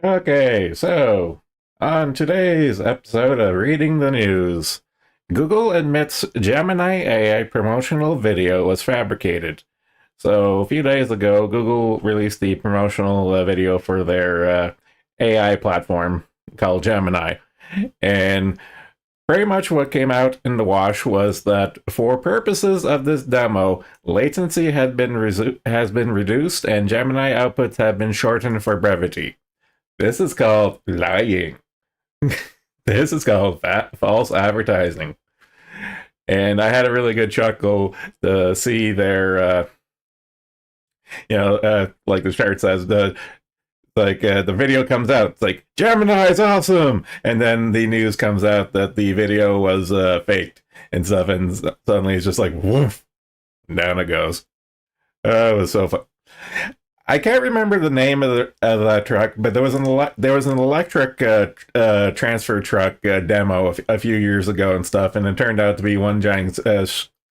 Okay, so on today's episode of Reading the News, Google admits Gemini AI promotional video was fabricated. So a few days ago, Google released the promotional video for their AI platform called Gemini. And pretty much what came out in the wash was that for purposes of this demo, latency has been reduced and Gemini outputs have been shortened for brevity. This is called lying. This is called false advertising. And I had a really good chuckle to see like the chart says, the video comes out. It's like Gemini is awesome, and then the news comes out that the video was faked and stuff, and suddenly it's just like woof, down it goes. Oh, it was so fun. I can't remember the name of that truck, but there was an electric transfer truck demo a few years ago and stuff, and it turned out to be one giant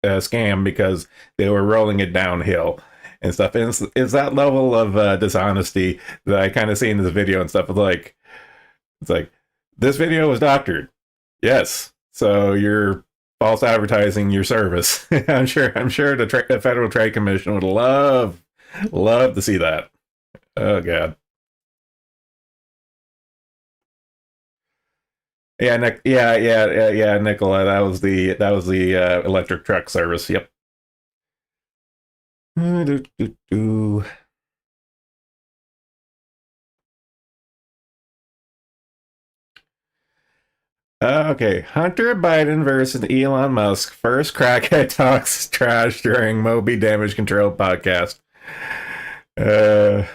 scam because they were rolling it downhill and stuff. And it's that level of dishonesty that I kind of see in this video and stuff. It's like this video was doctored, yes. So you're false advertising your service. I'm sure the Federal Trade Commission would love to see that. Oh god. Yeah, Nicola. That was the electric truck service. Yep. Okay, Hunter Biden versus Elon Musk. First crackhead talks trash during Moby Damage Control podcast. Uh,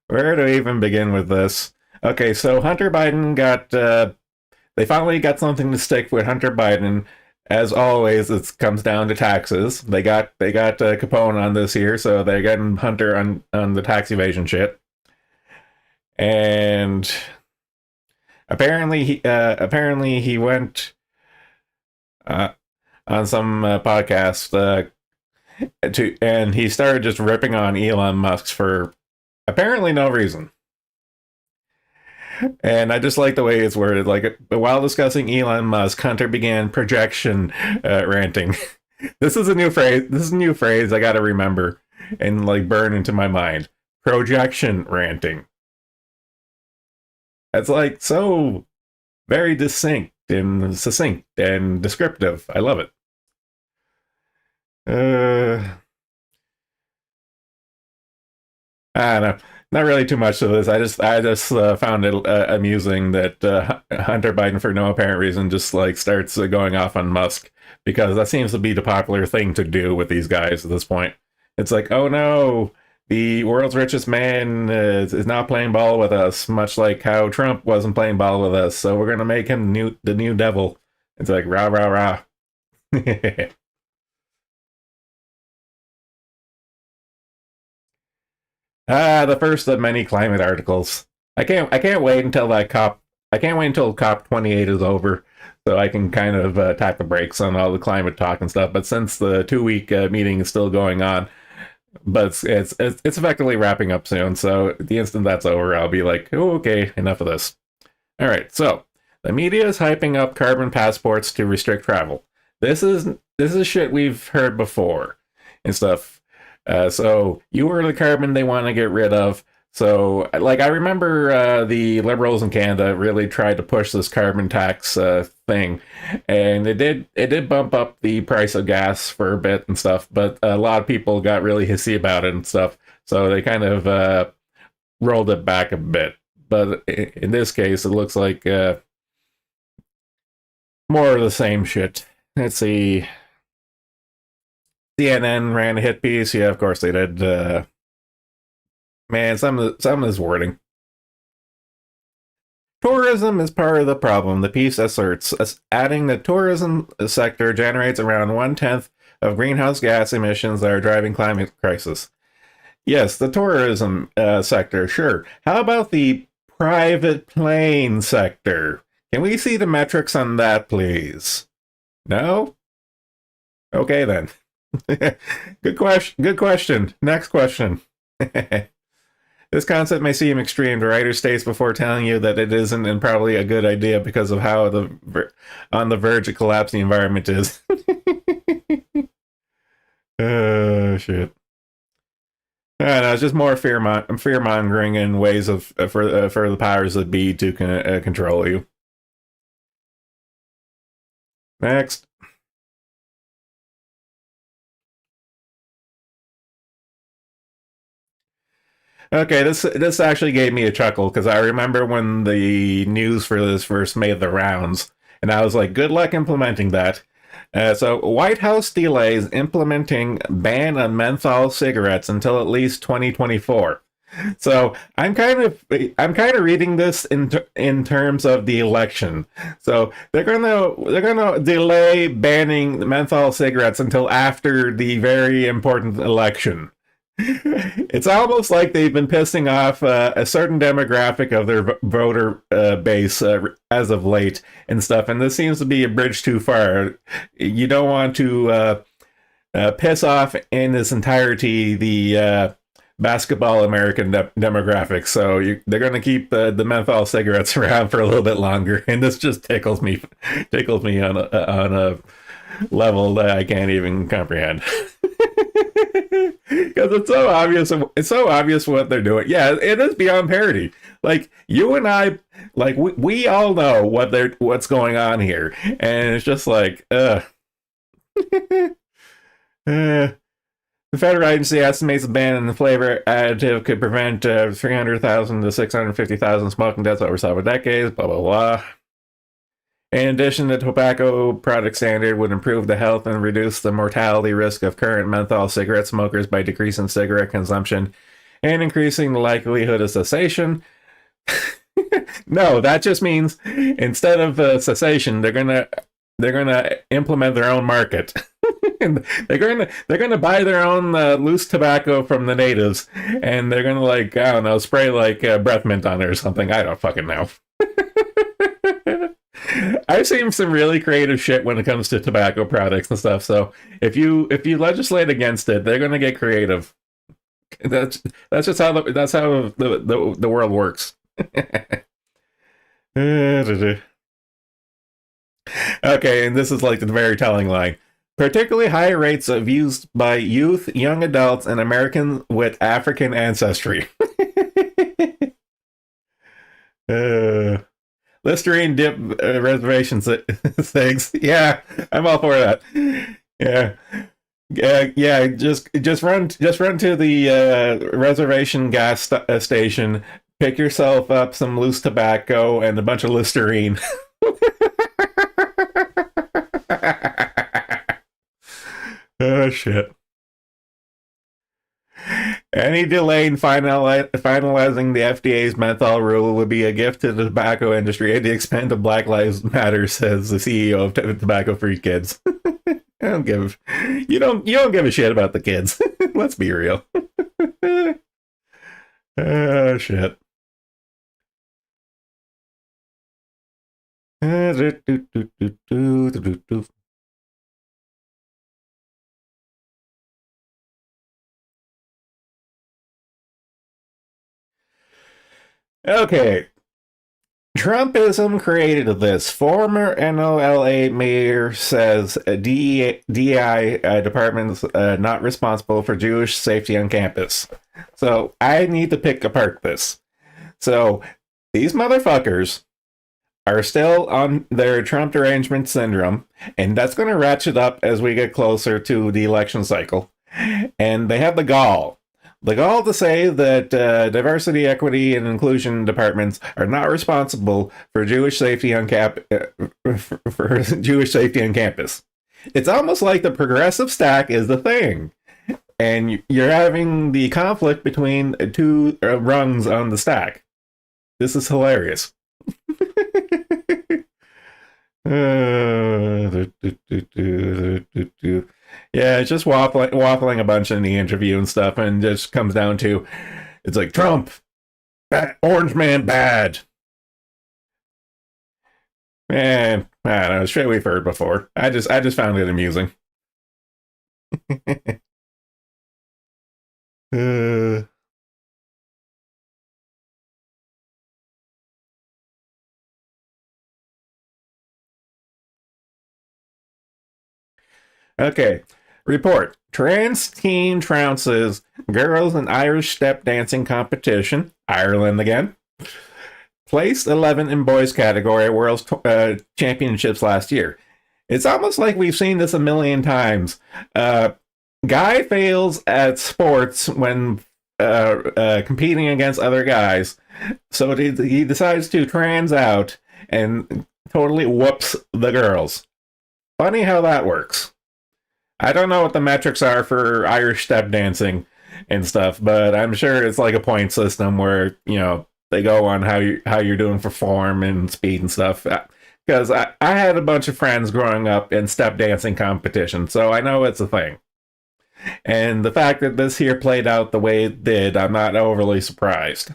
where to even begin with this? Okay, so Hunter Biden got they finally got something to stick with Hunter Biden. As always, it comes down to taxes. They got Capone on this here, so they're getting Hunter on the tax evasion shit. And apparently he went uh, on some podcast and he started just ripping on Elon Musk for apparently no reason. And I just like the way it's worded. Like while discussing Elon Musk, Hunter began projection ranting. This is a new phrase. This is a new phrase I got to remember and like burn into my mind. Projection ranting. It's like so very distinct and succinct and descriptive. I love it. Uh, I don't know. Not really too much to this. I just found it amusing that Hunter Biden, for no apparent reason, just like starts going off on Musk because that seems to be the popular thing to do with these guys at this point. It's like, oh no, the world's richest man is not playing ball with us, much like how Trump wasn't playing ball with us. So we're gonna make him the new devil. It's like rah rah rah. The first of many climate articles. I can't wait until that cop. I can't wait until COP 28 is over, so I can kind of tap the brakes on all the climate talk and stuff. But since the 2 week meeting is still going on, but it's effectively wrapping up soon. So the instant that's over, I'll be like, oh, okay, enough of this. All right, so the media is hyping up carbon passports to restrict travel. This is shit we've heard before and stuff. So you were the carbon they want to get rid of. So, like, I remember the Liberals in Canada really tried to push this carbon tax thing, and it did bump up the price of gas for a bit and stuff. But a lot of people got really hissy about it and stuff, so they kind of rolled it back a bit. But in this case, it looks like more of the same shit. Let's see. CNN ran a hit piece. Yeah, of course they did. Man, some of this wording. Tourism is part of the problem, the piece asserts, adding the tourism sector generates around 1/10 of greenhouse gas emissions that are driving climate crisis. Yes, the tourism sector, sure. How about the private plane sector? Can we see the metrics on that, please? No? Okay then. Good question. Good question. Next question. This concept may seem extreme. The writer states before telling you that it isn't, and probably a good idea because of how on the verge of collapse the environment is. Oh shit! No, it's just more fear mongering and ways of for the powers that be to control you. Next. Okay, this actually gave me a chuckle because I remember when the news for this first made the rounds, and I was like, "Good luck implementing that." So, White House delays implementing ban on menthol cigarettes until at least 2024. So I'm kind of reading this in terms of the election. So they're gonna delay banning menthol cigarettes until after the very important election. It's almost like they've been pissing off a certain demographic of their voter base as of late and stuff, and this seems to be a bridge too far. You don't want to piss off in its entirety the basketball American demographic, so they're going to keep the menthol cigarettes around for a little bit longer, and this just tickles me on a level that I can't even comprehend. Because it's so obvious. It's so obvious what they're doing. Yeah, it is beyond parody. Like you and I, like we all know what's going on here, and it's just like, The federal agency estimates the ban on the flavor additive could prevent 300,000 to 650,000 smoking deaths over several decades. Blah blah blah. In addition, the tobacco product standard would improve the health and reduce the mortality risk of current menthol cigarette smokers by decreasing cigarette consumption and increasing the likelihood of cessation. No, that just means instead of cessation, they're gonna implement their own market. They're gonna buy their own loose tobacco from the natives, and they're gonna like I don't know spray like breath mint on it or something. I don't fucking know. I've seen some really creative shit when it comes to tobacco products and stuff. So if you legislate against it, they're gonna get creative. That's just how the world works. Okay, and this is like the very telling line. Particularly high rates of use by youth, young adults, and Americans with African ancestry. uh, Listerine dip reservations things. Yeah, I'm all for that. Yeah. Yeah. Just run to the reservation station. Pick yourself up some loose tobacco and a bunch of Listerine. Oh shit. Any delay in finalizing the FDA's menthol rule would be a gift to the tobacco industry at the expense of Black Lives Matter, says the CEO of Tobacco Free Kids. I don't give you don't give a shit about the kids. Let's be real. Oh shit. Okay. Trumpism created this. Former NOLA mayor says DEI department's not responsible for Jewish safety on campus. So I need to pick apart this. So these motherfuckers are still on their Trump derangement syndrome, and that's going to ratchet up as we get closer to the election cycle. And they have the gall to say that diversity, equity, and inclusion departments are not responsible for Jewish safety on for Jewish safety on campus. It's almost like the progressive stack is the thing, and you're having the conflict between two rungs on the stack. This is hilarious. Yeah, it's just waffling a bunch in the interview and stuff, and just comes down to it's like Trump, Orange Man bad. Man, I don't know, shit we've heard before. I just found it amusing. uh, Okay. Report. Trans teen trounces girls in Irish step dancing competition. Ireland again. Placed 11 in boys category at World Championships last year. It's almost like we've seen this a million times. Guy fails at sports when competing against other guys, so he decides to trans out and totally whoops the girls. Funny how that works. I don't know what the metrics are for Irish step dancing and stuff, but I'm sure it's like a point system where, they go on how you're doing for form and speed and stuff. Because I had a bunch of friends growing up in step dancing competitions, so I know it's a thing. And the fact that this here played out the way it did, I'm not overly surprised.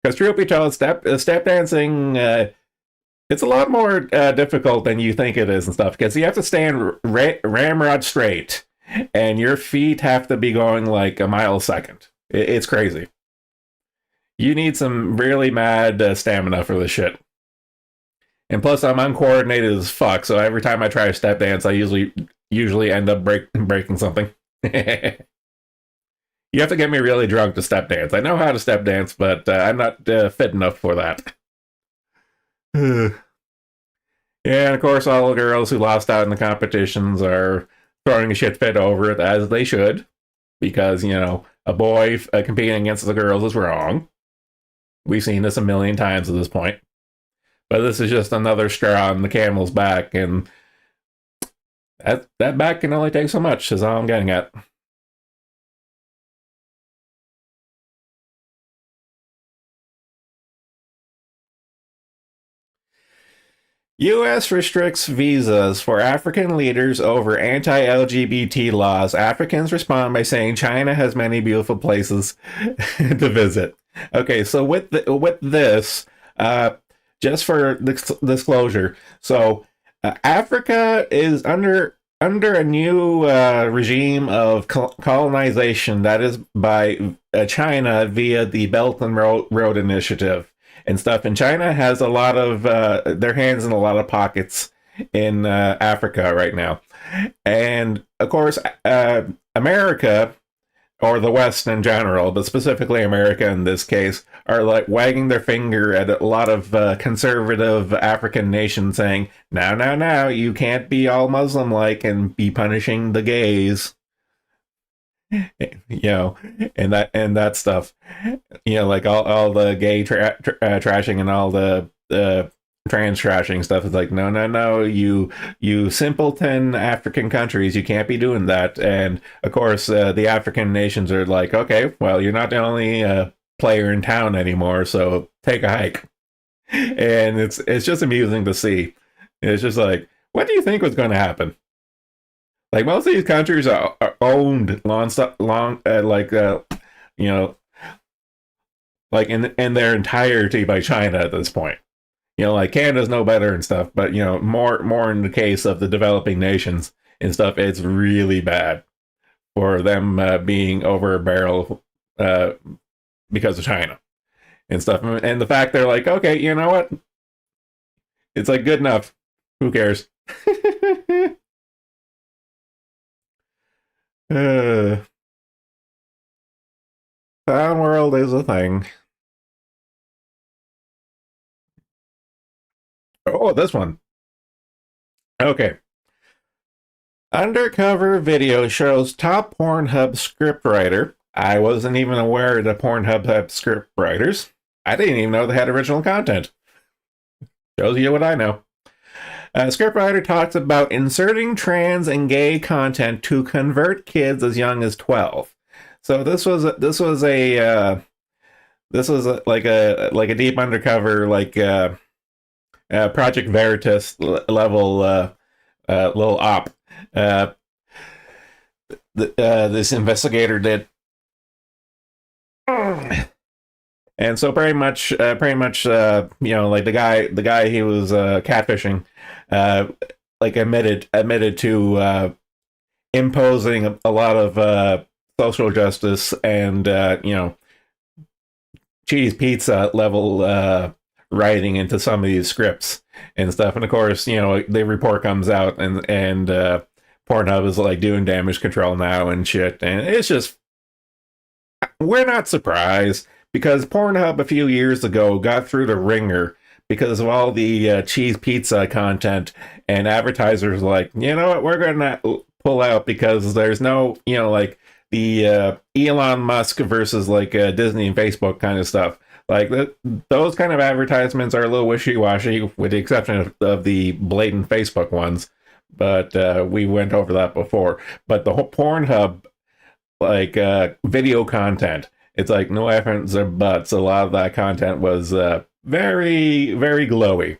Because truth be told, step dancing, it's a lot more difficult than you think it is and stuff. Because you have to stand ramrod straight, and your feet have to be going like a mile a second. It's crazy. You need some really mad stamina for this shit. And plus, I'm uncoordinated as fuck, so every time I try to step dance, I usually end up breaking something. You have to get me really drunk to step dance. I know how to step dance, but I'm not fit enough for that. Yeah, and of course, all the girls who lost out in the competitions are throwing a shit fit over it, as they should, because, a boy competing against the girls is wrong. We've seen this a million times at this point. But this is just another straw on the camel's back, and that back can only take so much, is all I'm getting at. U.S. restricts visas for African leaders over anti-LGBT laws. Africans respond by saying China has many beautiful places to visit. Okay, so with this, just for disclosure, so Africa is under a new regime of colonization that is by China via the Belt and Road Initiative and stuff. And China has a lot of their hands in a lot of pockets in Africa right now. And of course, America, or the West in general, but specifically America in this case, are like wagging their finger at a lot of conservative African nations saying, now, you can't be all Muslim-like and be punishing the gays. And that stuff. Like all the gay trashing and all the trans trashing stuff is like, no, you simpleton African countries, you can't be doing that. And of course, the African nations are like, okay, well, you're not the only player in town anymore, so take a hike. And it's just amusing to see. It's just like, what do you think was going to happen? Like, most of these countries are owned like in their entirety by China at this point. Like Canada's no better and stuff, but more in the case of the developing nations and stuff, it's really bad for them being over a barrel because of China and stuff. And the fact they're like, okay, you know what? It's like, good enough. Who cares? Town world is a thing. Oh, this one. Okay. Undercover video shows top Pornhub scriptwriter. I wasn't even aware that Pornhub had scriptwriters. I didn't even know they had original content. Shows you what I know. Scriptwriter talks about inserting trans and gay content to convert kids as young as 12. So this was like a deep undercover, like Project Veritas level little op. This investigator did. And so pretty much, like the guy he was catfishing, like admitted to imposing a lot of social justice and cheese pizza level writing into some of these scripts and stuff. And of course, the report comes out and Pornhub is like doing damage control now and shit, and it's just, we're not surprised because Pornhub a few years ago got through the ringer because of all the cheese pizza content, and advertisers like, you know what, we're gonna pull out because there's no, like the Elon Musk versus like Disney and Facebook kind of stuff. Like those kind of advertisements are a little wishy-washy, with the exception of the blatant Facebook ones. But we went over that before. But the whole Pornhub, like video content, it's like no ifs or buts. A lot of that content was very, very glowy.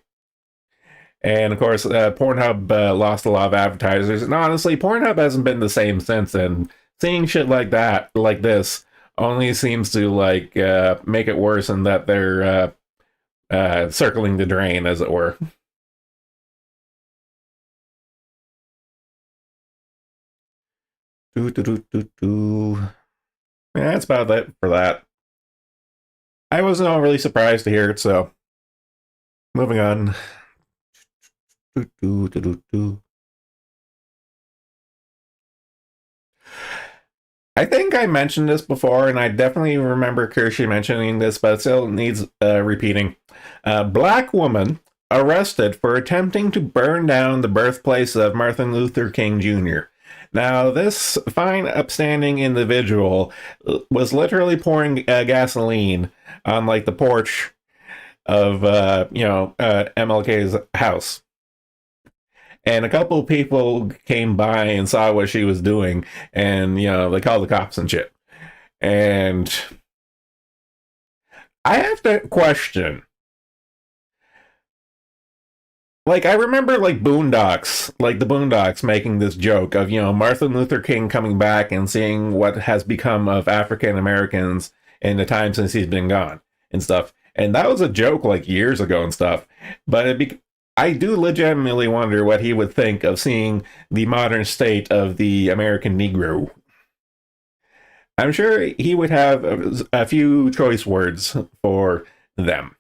And of course, Pornhub lost a lot of advertisers. And honestly, Pornhub hasn't been the same since. And seeing shit like that, like this, only seems to like make it worse, in that they're circling the drain, as it were. Do, do, do, do, do. Yeah, that's about it for that. I wasn't overly surprised to hear it, so moving on. Do, do, do, do, do. I think I mentioned this before, and I definitely remember Kirsty mentioning this, but it still needs repeating. Black woman arrested for attempting to burn down the birthplace of Martin Luther King Jr. Now, this fine, upstanding individual was literally pouring gasoline on like the porch of MLK's house. And a couple of people came by and saw what she was doing, and they called the cops and shit. And I have to question, like, I remember like the Boondocks making this joke of Martin Luther King coming back and seeing what has become of African Americans in the time since he's been gone and stuff. And that was a joke like years ago and stuff. But I do legitimately wonder what he would think of seeing the modern state of the American Negro. I'm sure he would have a few choice words for them,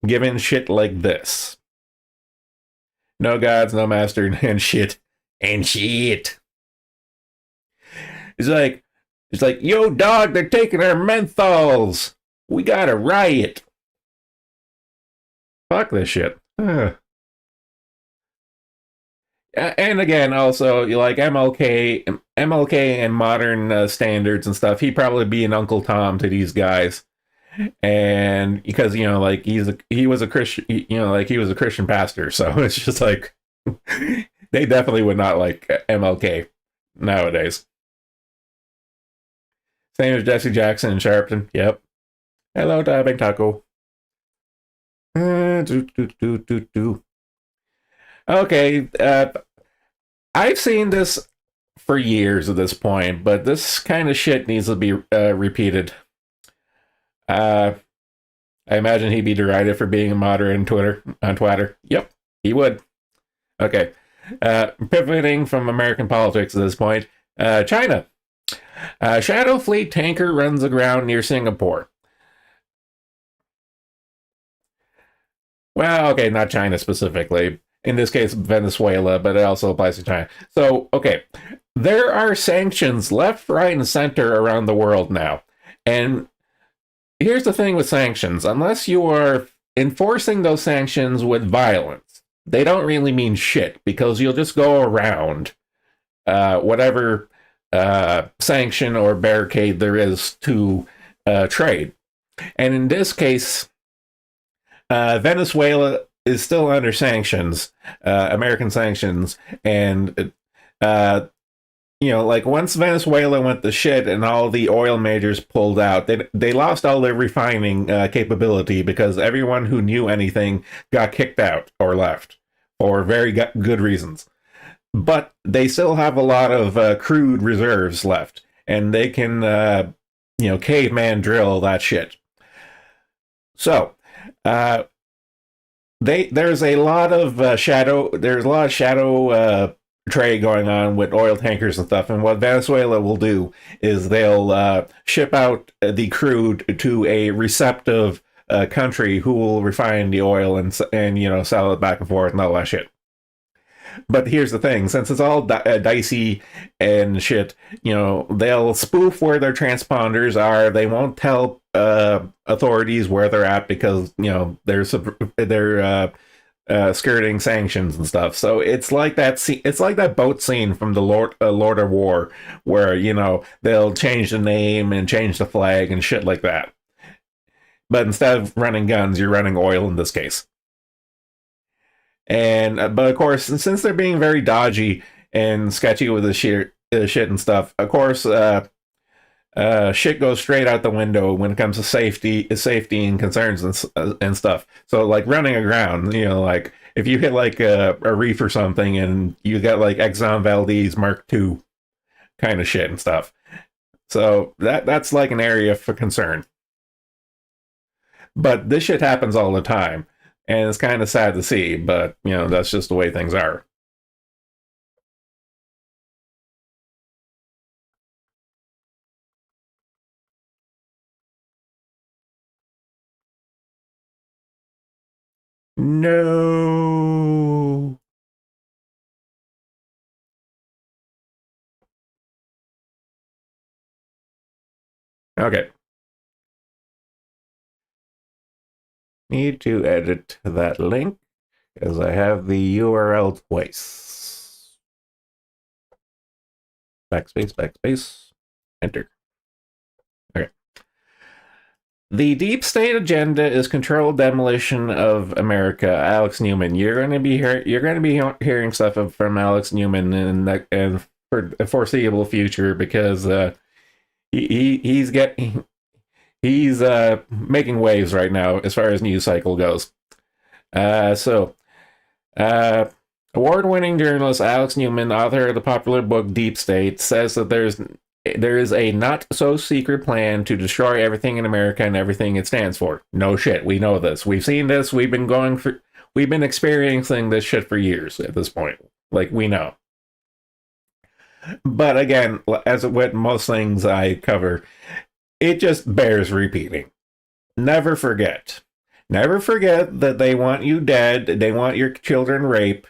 given shit like this. No gods, no master, and shit. And shit. It's like, yo, dog, they're taking our menthols. We got a riot. Fuck this shit. And again, also, you like MLK and modern standards and stuff. He'd probably be an Uncle Tom to these guys, and because like he was a Christian, like he was a Christian pastor, so it's just like they definitely would not like MLK nowadays. Same as Jesse Jackson and Sharpton. Yep. Hello, Big Taco. Okay, I've seen this for years at this point, but this kind of shit needs to be repeated. I imagine he'd be derided for being a moderator on Twitter. Yep, he would. Okay, pivoting from American politics at this point, China. Shadow Fleet tanker runs aground near Singapore. Well, okay, not China specifically. In this case, Venezuela, but it also applies to China. So, okay, there are sanctions left, right, and center around the world now. And here's the thing with sanctions. Unless you are enforcing those sanctions with violence, they don't really mean shit, because you'll just go around whatever sanction or barricade there is to trade. And in this case, Venezuela is still under sanctions, American sanctions, and like once Venezuela went to shit and all the oil majors pulled out, they lost all their refining capability, because everyone who knew anything got kicked out or left for very good reasons. But they still have a lot of crude reserves left, and they can caveman drill that shit. So there's a lot of shadow trade going on with oil tankers and stuff, and what Venezuela will do is they'll ship out the crude to a receptive country who will refine the oil and sell it back and forth and all that shit. But here's the thing: since it's all dicey and shit, they'll spoof where their transponders are. They won't tell authorities where they're at because they're skirting sanctions and stuff. So it's like that. It's like that boat scene from the Lord of War, where they'll change the name and change the flag and shit like that. But instead of running guns, you're running oil in this case. And but of course, since they're being very dodgy and sketchy with the shit and stuff, of course, shit goes straight out the window when it comes to safety and concerns and stuff. So like running aground, like if you hit like a reef or something and you got like Exxon Valdez Mark II kind of shit and stuff. So that's like an area for concern. But this shit happens all the time, and it's kind of sad to see. But that's just the way things are. No. Okay. Need to edit that link because I have the URL twice. Backspace, enter. Okay. The deep state agenda is controlled demolition of America. Alex Newman. You're going to be hearing stuff from Alex Newman and for the foreseeable future because he's making waves right now as far as news cycle goes. Award-winning journalist Alex Newman, author of the popular book Deep State, says that there is a not-so-secret plan to destroy everything in America and everything it stands for. No shit, we know this. We've seen this. We've been experiencing this shit for years at this point. Like, we know. But again, as with most things I cover, it just bears repeating. Never forget. Never forget that they want you dead, they want your children raped,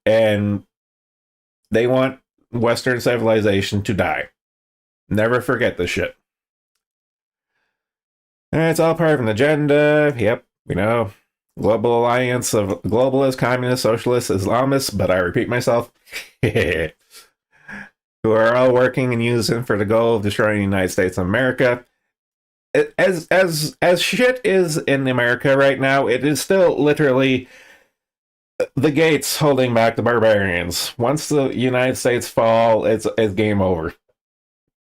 and they want Western civilization to die. Never forget this shit. And it's all part of an agenda. Yep, global alliance of globalists, communists, socialists, Islamists, but I repeat myself, who are all working and using for the goal of destroying the United States of America. As shit is in America right now, it is still literally the gates holding back the barbarians. Once the United States fall, it's game over.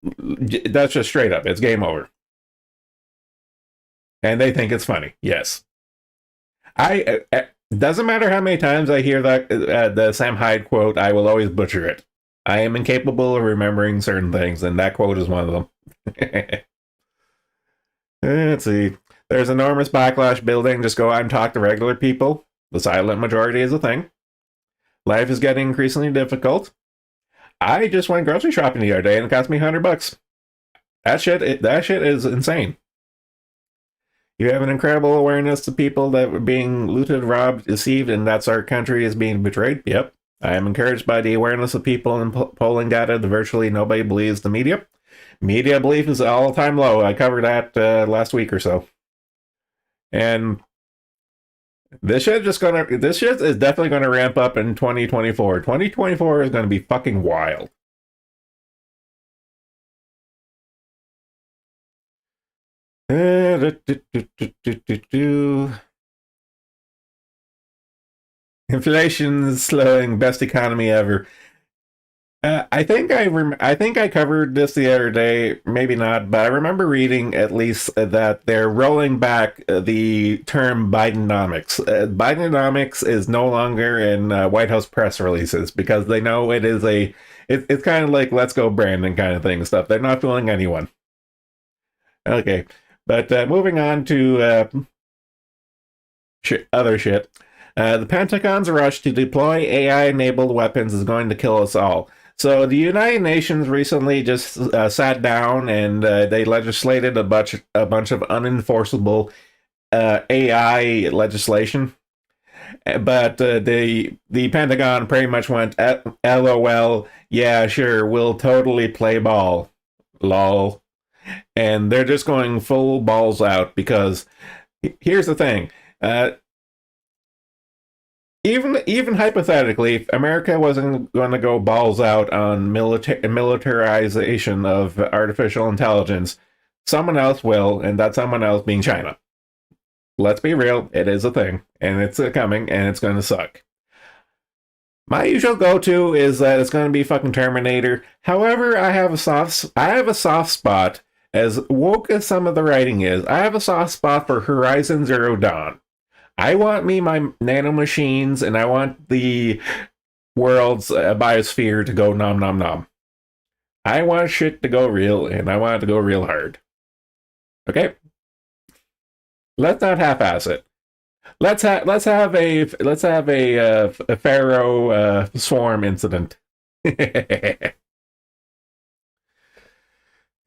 That's just straight up. It's game over. And they think it's funny. Yes. Doesn't matter how many times I hear that the Sam Hyde quote, I will always butcher it. I am incapable of remembering certain things, and that quote is one of them. Let's see. There's enormous backlash building. Just go out and talk to regular people. The silent majority is a thing. Life is getting increasingly difficult. I just went grocery shopping the other day and it cost me $100. That shit is insane. You have an incredible awareness to people that were being looted, robbed, deceived, and that's our country is being betrayed. Yep. I am encouraged by the awareness of people in polling data that virtually nobody believes the media. Media belief is all-time low. I covered that last week or so. And this shit is definitely going to ramp up in 2024. 2024 is going to be fucking wild. Inflation is slowing, best economy ever. I think I covered this the other day, maybe not, but I remember reading at least that they're rolling back the term Bidenomics. Bidenomics is no longer in White House press releases because they know it's kind of like let's go Brandon kind of thing stuff. They're not fooling anyone. Okay, but moving on to other shit. The Pentagon's rush to deploy AI-enabled weapons is going to kill us all. So the United Nations recently just sat down and they legislated a bunch of unenforceable AI legislation. But the Pentagon pretty much went, LOL, yeah, sure, we'll totally play ball, lol. And they're just going full balls out because here's the thing. Uh, even hypothetically, if America wasn't going to go balls out on militarization of artificial intelligence, someone else will, and that someone else being China. Let's be real, it is a thing, and it's coming, and it's going to suck. My usual go-to is that it's going to be fucking Terminator. However, I have a soft spot. As woke as some of the writing is, I have a soft spot for Horizon Zero Dawn. I want me my nanomachines, and I want the world's biosphere to go nom nom nom. I want shit to go real, and I want it to go real hard. Okay, let's not half-ass it. Let's have a Pharaoh swarm incident.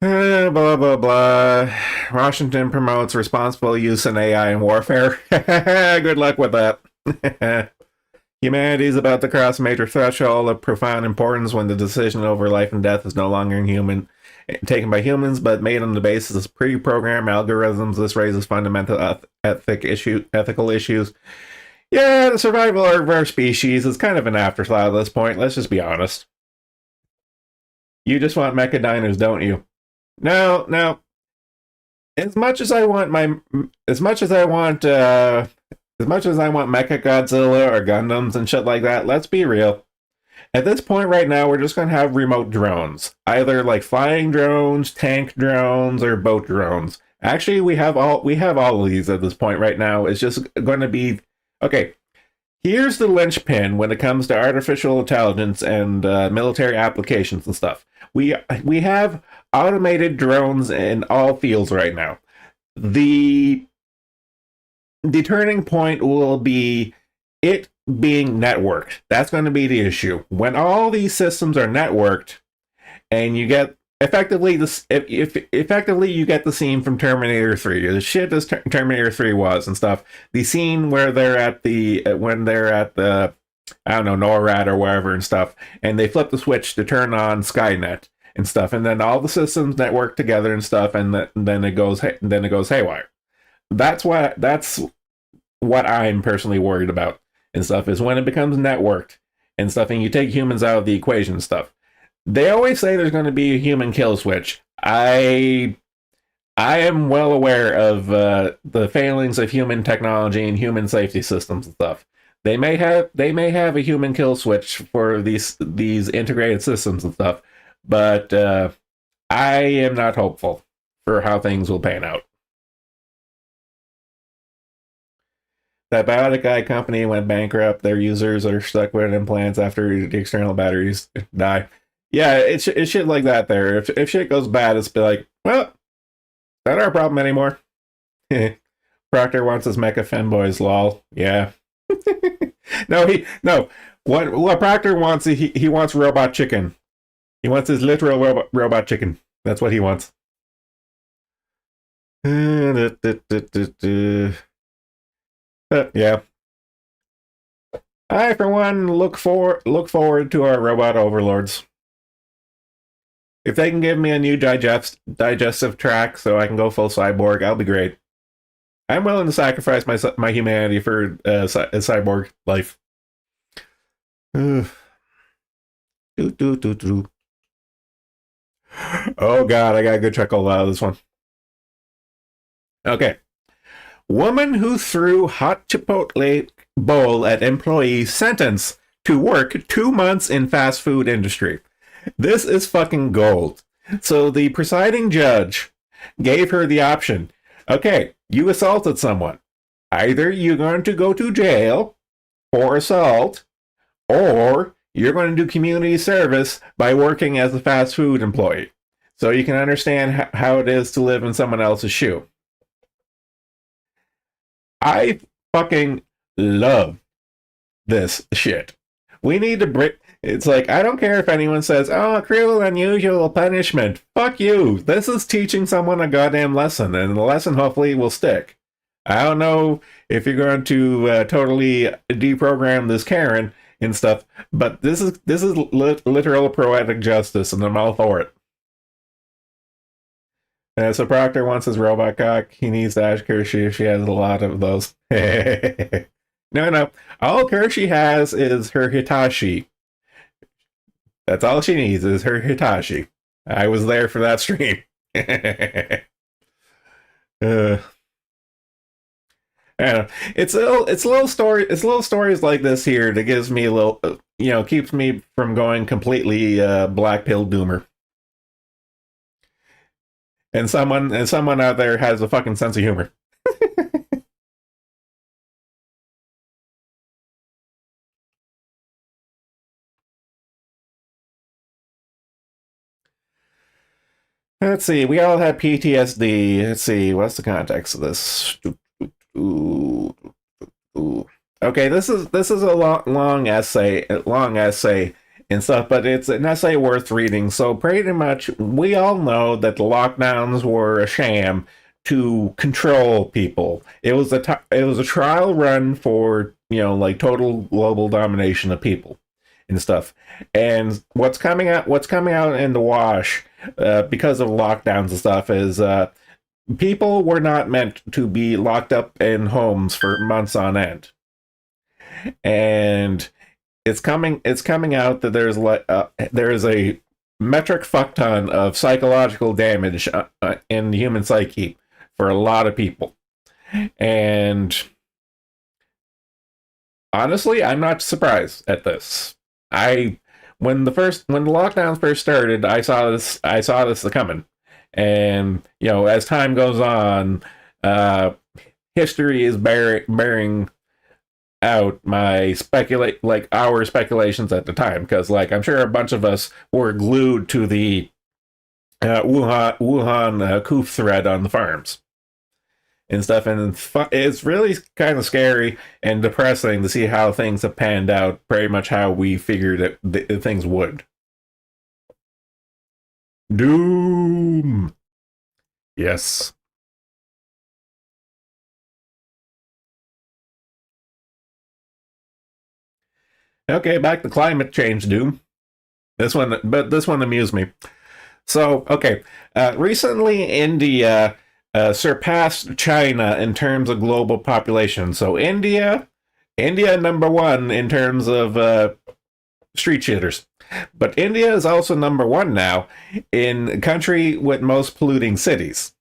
Blah blah blah. Washington promotes responsible use in AI in warfare. Good luck with that. Humanity is about to cross a major threshold of profound importance when the decision over life and death is no longer taken by humans, but made on the basis of pre-programmed algorithms. This raises fundamental ethical issues. Yeah, the survival of our species is kind of an afterthought at this point. Let's just be honest. You just want mecha diners, don't you? No, no. As much as I want Mecha Godzilla or Gundams and shit like that, let's be real. At this point right now, we're just going to have remote drones. Either like flying drones, tank drones, or boat drones. Actually, we have all of these at this point right now. It's just going to be... Okay, here's the linchpin when it comes to artificial intelligence and military applications and stuff. We have automated drones in all fields right now. The turning point will be it being networked. That's going to be the issue. When all these systems are networked, and you get effectively this, if effectively you get the scene from Terminator 3, the shit as Terminator 3 was and stuff. The scene where they're at the I don't know, NORAD or wherever and stuff, and they flip the switch to turn on Skynet and stuff, and then all the systems network together and stuff, and then it goes haywire. That's what I'm personally worried about and stuff, is when it becomes networked and stuff, and you take humans out of the equation and stuff. They always say there's going to be a human kill switch. I am well aware of the failings of human technology and human safety systems and stuff. They may have a human kill switch for these integrated systems and stuff, but I am not hopeful for how things will pan out. That Biotic Eye company went bankrupt. Their users are stuck with implants after the external batteries die. Yeah, it's shit like that there. If shit goes bad, it's be like, well, not our problem anymore. Proctor wants his mecha femboys, lol. Yeah. No. What Proctor wants, he wants robot chicken. He wants his literal robot chicken. That's what he wants. But yeah, I for one look forward to our robot overlords. If they can give me a new digestive tract so I can go full cyborg, I'll be great. I'm willing to sacrifice my humanity for a cyborg life. Oh god, I got a good chuckle out of this one. Okay. Woman who threw hot Chipotle bowl at employee sentenced to work 2 months in fast food industry. This is fucking gold. So the presiding judge gave her the option. Okay, you assaulted someone. Either you're going to go to jail for assault, or you're going to do community service by working as a fast food employee. So you can understand how it is to live in someone else's shoe. I fucking love this shit. We need to break. It's like, I don't care if anyone says, oh, cruel, unusual punishment. Fuck you. This is teaching someone a goddamn lesson, and the lesson hopefully will stick. I don't know if you're going to totally deprogram this Karen and stuff, but this is literal poetic justice, and I'm all for it. So Proctor wants his robot cock. He needs to ask Kershey if she has a lot of those. No, no. All Kershey has is her Hitachi. That's all she needs is her Hitachi. I was there for that stream. uh, it's little stories like this here that gives me a little, keeps me from going completely black pill doomer. And someone out there has a fucking sense of humor. Let's see. We all have PTSD. Let's see. What's the context of this? Ooh, ooh. Okay, this is a long essay and stuff, but it's an essay worth reading. So pretty much, we all know that the lockdowns were a sham to control people. It was a trial run for like total global domination of people and stuff. And what's coming out in the wash because of lockdowns and stuff is people were not meant to be locked up in homes for months on end. And it's coming out that there is a metric fuck ton of psychological damage in the human psyche for a lot of people. And honestly, I'm not surprised at this. I when the lockdowns first started, I saw this coming. And as time goes on, history is bearing out our speculations at the time, because I'm sure a bunch of us were glued to the Wuhan coof thread on the farms and stuff, and it's really kind of scary and depressing to see how things have panned out, pretty much how we figured things would. Doom. Yes. Okay, back to climate change doom. This one amused me. So, okay, recently India surpassed China in terms of global population. So India number one in terms of street shitters, but India is also number one now in country with most polluting cities.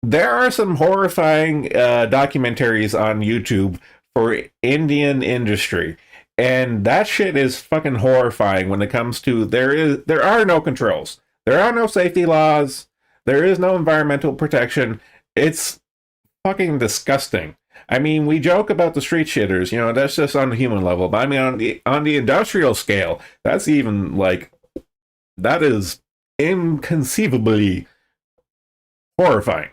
There are some horrifying documentaries on YouTube for Indian industry, and that shit is fucking horrifying. When it comes to there are no controls, there are no safety laws, there is no environmental protection. It's fucking disgusting. I mean, we joke about the street shitters, that's just on the human level, but I mean on the industrial scale, that's even that is inconceivably horrifying,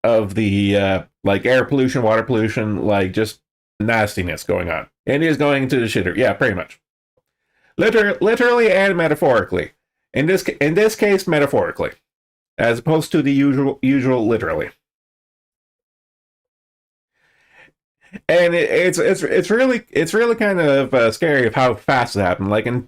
of the air pollution, water pollution, just nastiness going on. India's going to the shitter. Yeah, pretty much. Literally and metaphorically. In this case, metaphorically, as opposed to the usual literally. And it's really kind of scary of how fast it happened. Like in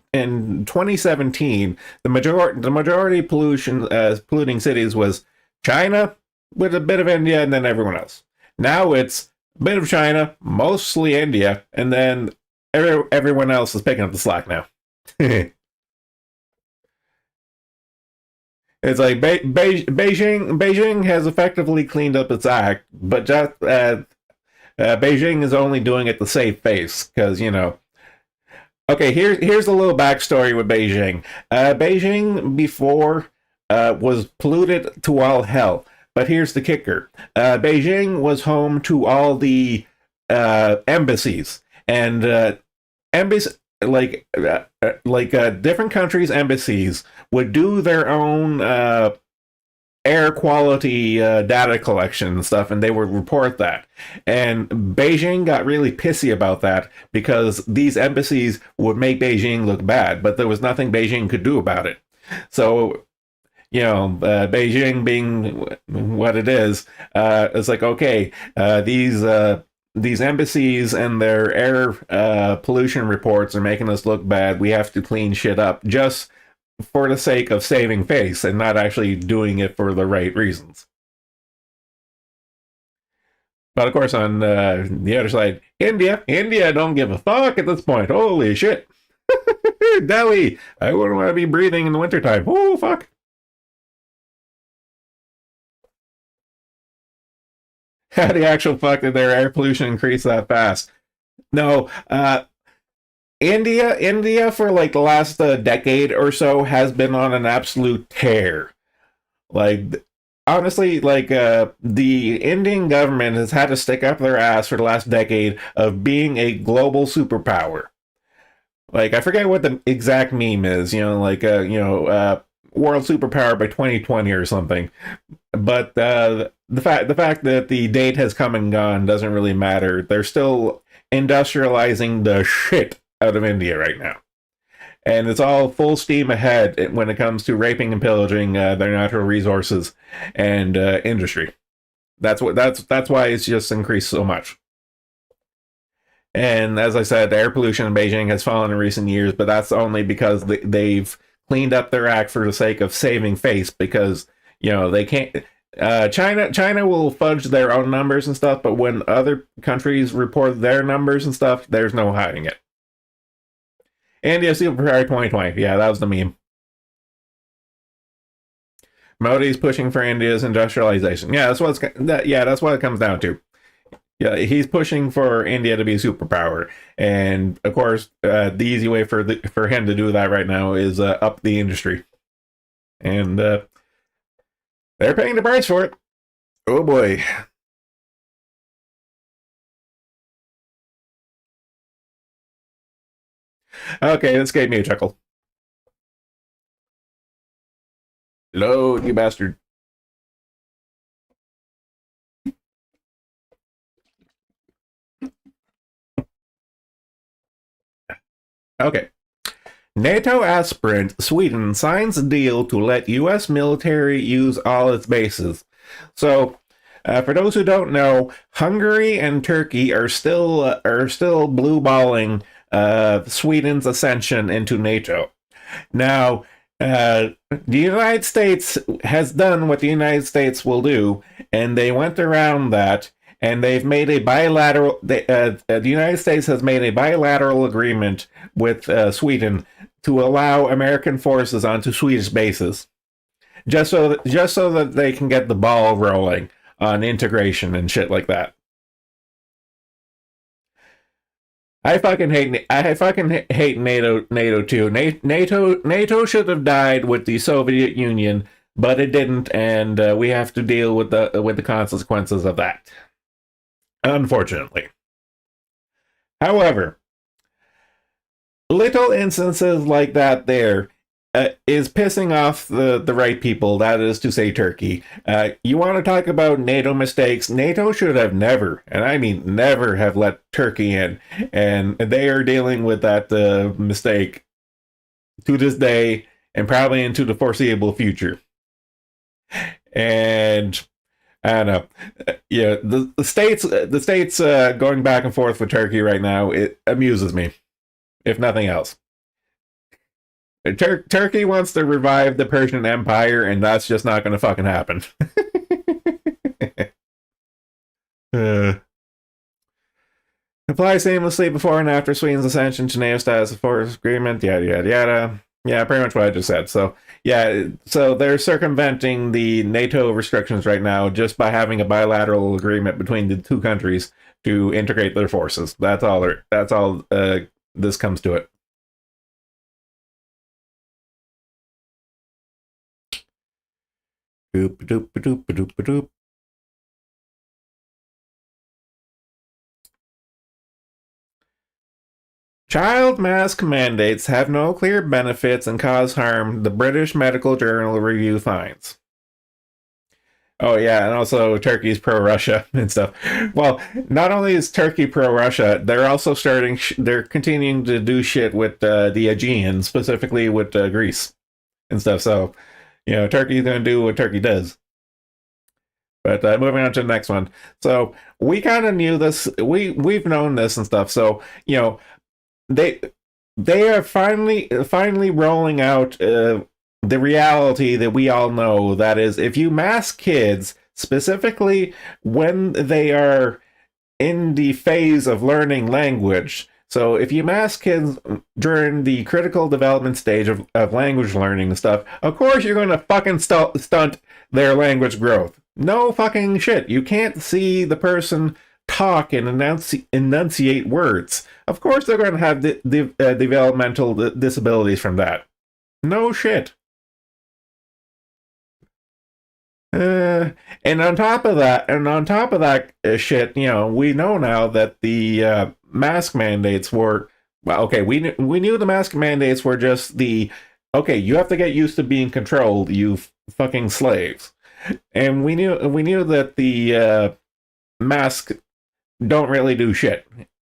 2017, the majority polluting cities was China, with a bit of India, and then everyone else. Now it's a bit of China, mostly India, and then everyone else is picking up the slack now. It's like Beijing has effectively cleaned up its act, but just Beijing is only doing it to save face, because Okay, here's a little backstory with Beijing. Beijing before was polluted to all hell. But here's the kicker: Beijing was home to all the embassies, and embassies different countries' embassies would do their own air quality data collection and stuff, and they would report that. And Beijing got really pissy about that, because these embassies would make Beijing look bad, but there was nothing Beijing could do about it. So Beijing being what it is, it's like, okay, these embassies and their air pollution reports are making us look bad. We have to clean shit up just for the sake of saving face and not actually doing it for the right reasons. But of course, on the other side, India don't give a fuck at this point. Holy shit. Delhi, I wouldn't want to be breathing in the wintertime. Oh, fuck. How the actual fuck did their air pollution increase that fast? No, India for like the last decade or so has been on an absolute tear. Like, honestly, like the Indian government has had to stick up their ass for the last decade of being a global superpower. Like, I forget what the exact meme is, like world superpower by 2020 or something. But the fact that the date has come and gone doesn't really matter. They're still industrializing the shit out of India right now, and it's all full steam ahead when it comes to raping and pillaging their natural resources and industry. That's why it's just increased so much. And as I said, air pollution in Beijing has fallen in recent years, but that's only because they've cleaned up their act for the sake of saving face. Because they can't. China will fudge their own numbers and stuff, but when other countries report their numbers and stuff, there's no hiding it. India Superpower 2020. Yeah, that was the meme. Modi's pushing for India's industrialization. Yeah, that's what it comes down to. Yeah, he's pushing for India to be a superpower, and of course, the easy way for him to do that right now is up the industry, and they're paying the price for it. Oh boy. Okay, this gave me a chuckle. Load, you bastard. Okay. NATO aspirant Sweden signs a deal to let U.S. military use all its bases. So, for those who don't know, Hungary and Turkey are still blue balling Sweden's ascension into NATO. Now, the United States has done what the United States will do, and they went around that, and they've made a bilateral. The United States has made a bilateral agreement with Sweden to allow American forces onto Swedish bases, just so that they can get the ball rolling on integration and shit like that. I fucking hate NATO too. NATO should have died with the Soviet Union, but it didn't, and we have to deal with the consequences of that. Unfortunately. However, little instances like that there is pissing off the right people, that is to say Turkey. You want to talk about NATO mistakes? NATO should have never, and I mean never, have let Turkey in, and they are dealing with that mistake to this day and probably into the foreseeable future. And I don't know. Yeah, the states going back and forth with Turkey right now, it amuses me, if nothing else. Turkey wants to revive the Persian Empire, and that's just not going to fucking happen. uh, Apply seamlessly before and after Sweden's ascension to NATO status of force agreement, yada yada yada. Yeah, pretty much what I just said. So yeah, so they're circumventing the NATO restrictions right now just by having a bilateral agreement between the two countries to integrate their forces. That's all. That's all. This comes to it. Doop doop doop doop doop. Child mask mandates have no clear benefits and cause harm, the British Medical Journal review finds. Oh yeah, and also Turkey's pro-Russia and stuff. Well, not only is Turkey pro-Russia, they're also they're continuing to do shit with the Aegean, specifically with Greece and stuff. So, Turkey's going to do what Turkey does. But moving on to the next one. So we kind of knew this. We've known this and stuff. So they they are finally rolling out the reality that we all know. That is, if you mask kids, specifically when they are in the phase of learning language. So if you mask kids during the critical development stage of language learning and stuff, of course you're going to fucking stunt their language growth. No fucking shit. You can't see the person talk and enunciate words. Of course they're going to have developmental disabilities from that. No shit. And on top of that shit, we know now that the mask mandates were, well, okay, we knew the mask mandates were just okay, you have to get used to being controlled, you fucking slaves. And we knew that the masks don't really do shit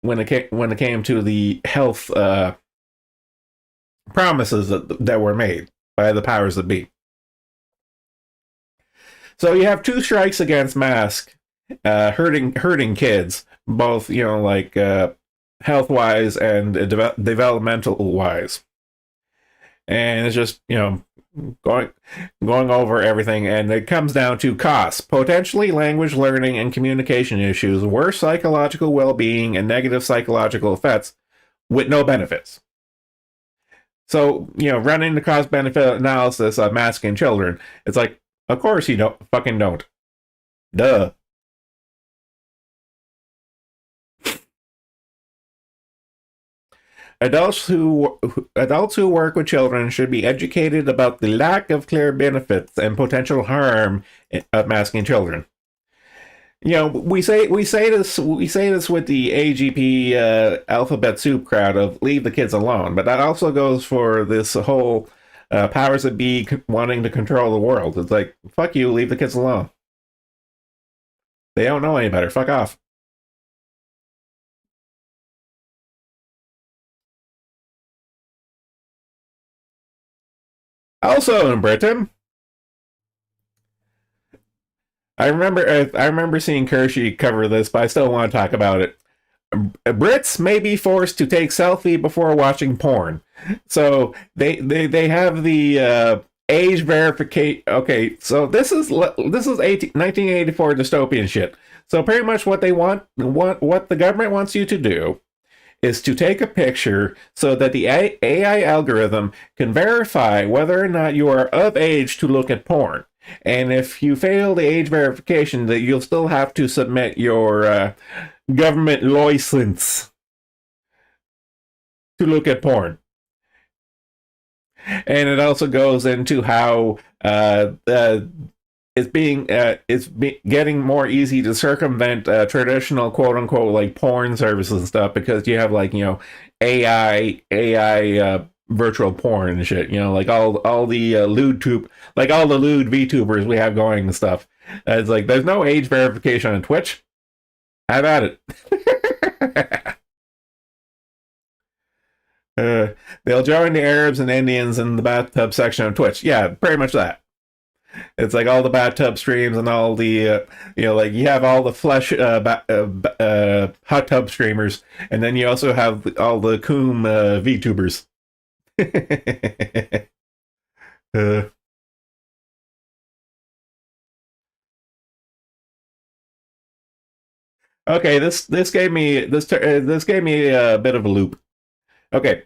when it came to the health promises that were made by the powers that be. So you have two strikes against masks, hurting kids, both health wise and developmental wise, and it's just going over everything, and it comes down to costs, potentially language learning and communication issues, worse psychological well-being, and negative psychological effects with no benefits. So running the cost-benefit analysis of masking children, it's like, of course you don't. Duh. Adults who work with children should be educated about the lack of clear benefits and potential harm of masking children. We say this with the AGP alphabet soup crowd of leave the kids alone, but that also goes for this whole powers that be wanting to control the world. It's like, fuck you, leave the kids alone. They don't know any better. Fuck off. Also in Britain, I remember seeing Kershey cover this, but I still want to talk about it. Brits may be forced to take selfie before watching porn. So they have the age verification. Okay, so this is 1984 dystopian shit. So pretty much what the government wants you to do is to take a picture so that the AI algorithm can verify whether or not you are of age to look at porn. And if you fail the age verification, that you'll still have to submit your government license to look at porn. And it also goes into how it's getting more easy to circumvent traditional quote unquote like porn services and stuff, because you have AI virtual porn and shit, like all the lewd VTubers we have going and stuff. It's like there's no age verification on Twitch. Have at it. They'll join the Arabs and Indians in the bathtub section of Twitch. Yeah, pretty much that. It's like all the bathtub streams and all the, you have all the flesh hot tub streamers, and then you also have all the coom VTubers. Okay, this gave me a bit of a loop. Okay.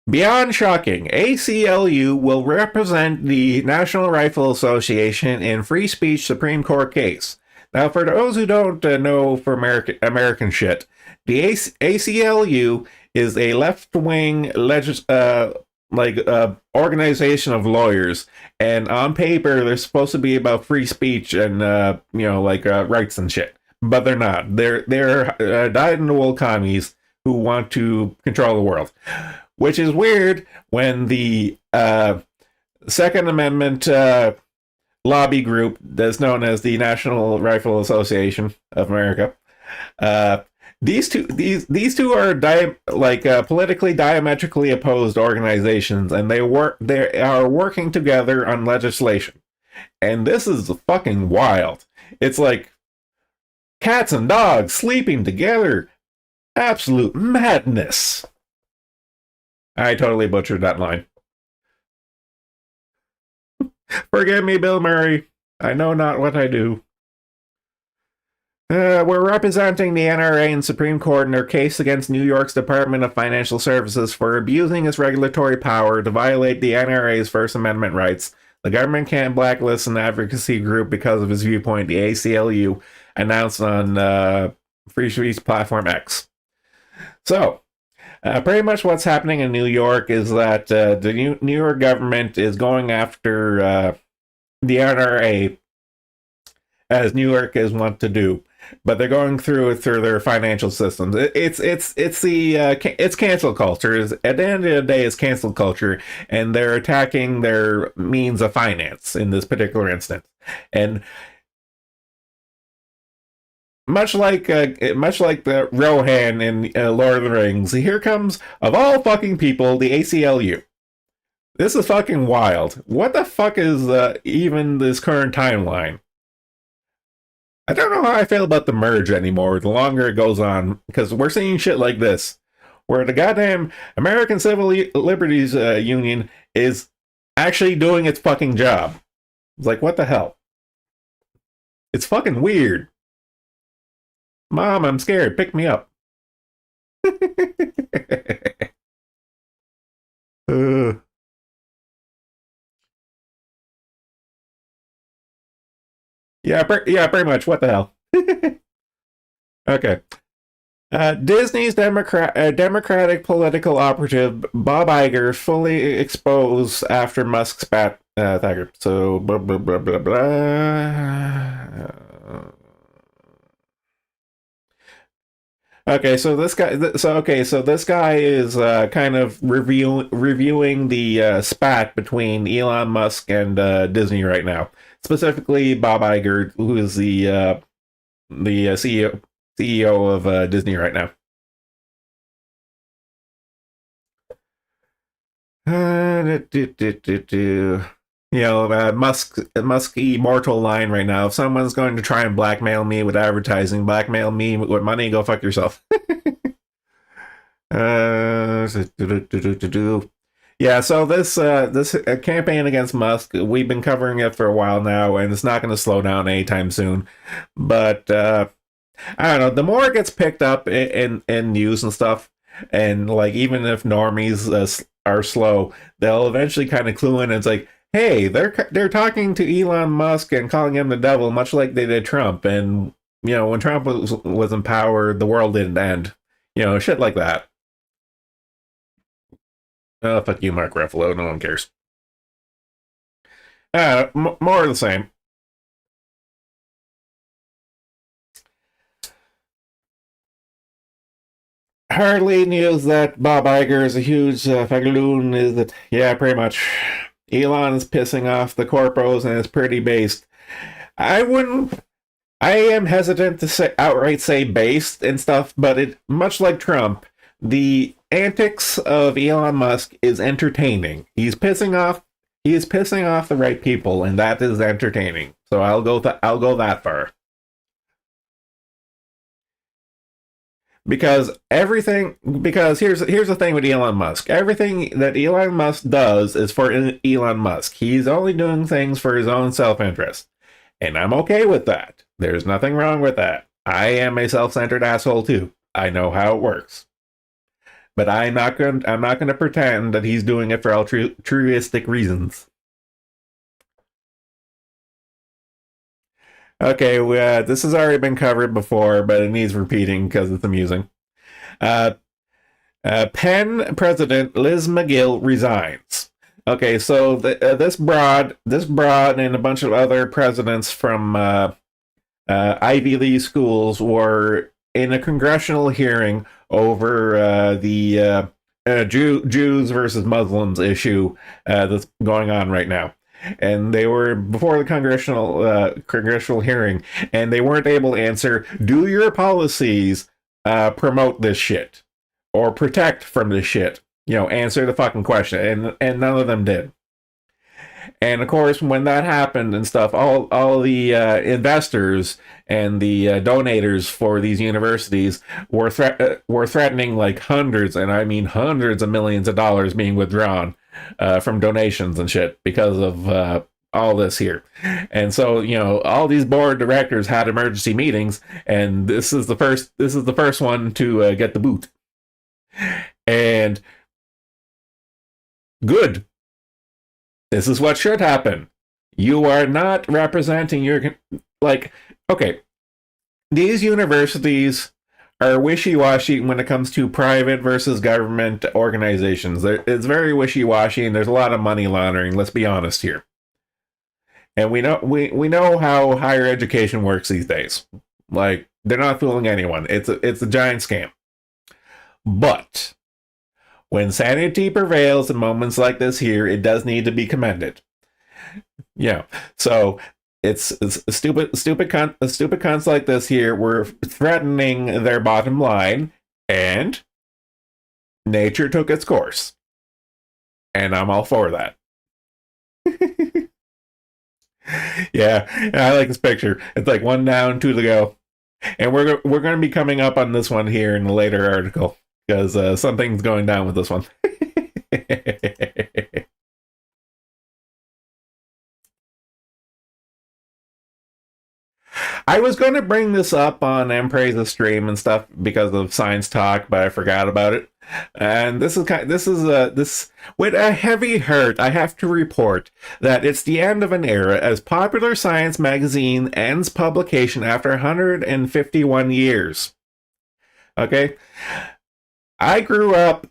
Beyond shocking, ACLU will represent the National Rifle Association in free speech Supreme Court case. Now, for those who don't know for American shit, the ACLU is a left-wing organization of lawyers, and on paper they're supposed to be about free speech and rights and shit, but they're not. They're dyed-in-the-wool commies who want to control the world. Which is weird when the Second Amendment lobby group that's known as the National Rifle Association of America These two are politically diametrically opposed organizations, and they are working together on legislation. And this is fucking wild. It's like cats and dogs sleeping together. Absolute madness. I totally butchered that line. Forgive me, Bill Murray. I know not what I do. We're representing the NRA in Supreme Court in their case against New York's Department of Financial Services for abusing its regulatory power to violate the NRA's First Amendment rights. The government can't blacklist an advocacy group because of his viewpoint, the ACLU announced on Free Speech Platform X. So, pretty much what's happening in New York is that the New York government is going after the NRA, as New York is wont to do, but they're going through their financial systems. It's cancel culture. At the end of the day, it's cancel culture, and they're attacking their means of finance in this particular instance. And much like the Rohan in Lord of the Rings, here comes, of all fucking people, the ACLU. This is fucking wild. What the fuck is even this current timeline? I don't know how I feel about the merge anymore the longer it goes on, because we're seeing shit like this, where the goddamn American Civil Liberties Union is actually doing its fucking job. It's like, what the hell? It's fucking weird. Mom, I'm scared. Pick me up. Yeah, pretty much. What the hell? Okay. Disney's Democratic political operative Bob Iger fully exposed after Musk spat Thacker. So blah blah blah blah blah. Okay, so this guy. So this guy is kind of reviewing the spat between Elon Musk and Disney right now. Specifically, Bob Iger, who is the CEO of Disney right now. Musk's immortal line right now. If someone's going to try and blackmail me with advertising, blackmail me with money, go fuck yourself. Yeah, so this campaign against Musk, we've been covering it for a while now, and it's not going to slow down anytime soon. But I don't know. The more it gets picked up in news and stuff, and like even if normies are slow, they'll eventually kind of clue in. And it's like, hey, they're talking to Elon Musk and calling him the devil, much like they did Trump. And when Trump was in power, the world didn't end. Shit like that. Oh, fuck you, Mark Ruffalo. No one cares. More of the same. Hardly news that Bob Iger is a huge fagaloon is that, yeah, pretty much. Elon is pissing off the corpos and it's pretty based. I am hesitant to outright say based and stuff, but much like Trump, the antics of Elon Musk is entertaining. He is pissing off the right people, and that is entertaining. So I'll go that far. Because here's the thing with Elon Musk. Everything that Elon Musk does is for Elon Musk. He's only doing things for his own self-interest. And I'm okay with that. There's nothing wrong with that. I am a self-centered asshole too. I know how it works. But I'm not going to pretend that he's doing it for altruistic reasons. Okay, this has already been covered before, but it needs repeating because it's amusing. Penn president Liz McGill resigns. Okay, so this broad, and a bunch of other presidents from Ivy League schools were in a congressional hearing over the Jews versus Muslims issue that's going on right now. And they were before the congressional hearing, and they weren't able to answer, do your policies promote this shit or protect from this shit. Answer the fucking question, and none of them did. And of course, when that happened and stuff, all the investors and the donators for these universities were threatening like hundreds, and I mean hundreds of millions of dollars being withdrawn from donations and shit because of all this here. And so all these board directors had emergency meetings, and this is the first one to get the boot. And good. This is what should happen. You are not representing your... okay, these universities are wishy-washy when it comes to private versus government organizations. It's very wishy-washy, and there's a lot of money laundering, let's be honest here. And we know how higher education works these days. Like, they're not fooling anyone. It's a giant scam. But when sanity prevails in moments like this here, it does need to be commended. So it's stupid cunts like this here were threatening their bottom line, and nature took its course. And I'm all for that. Yeah, I like this picture. It's like one down, two to go. And we're going to be coming up on this one here in a later article, because something's going down with this one. I was going to bring this up on Emprase's stream and stuff because of Science Talk, but I forgot about it. And this is with a heavy heart, I have to report that it's the end of an era as Popular Science magazine ends publication after 151 years. Okay? I grew up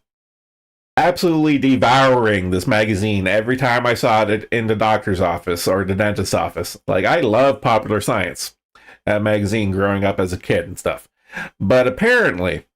absolutely devouring this magazine every time I saw it in the doctor's office or the dentist's office. Like, I love Popular Science magazine growing up as a kid and stuff. But apparently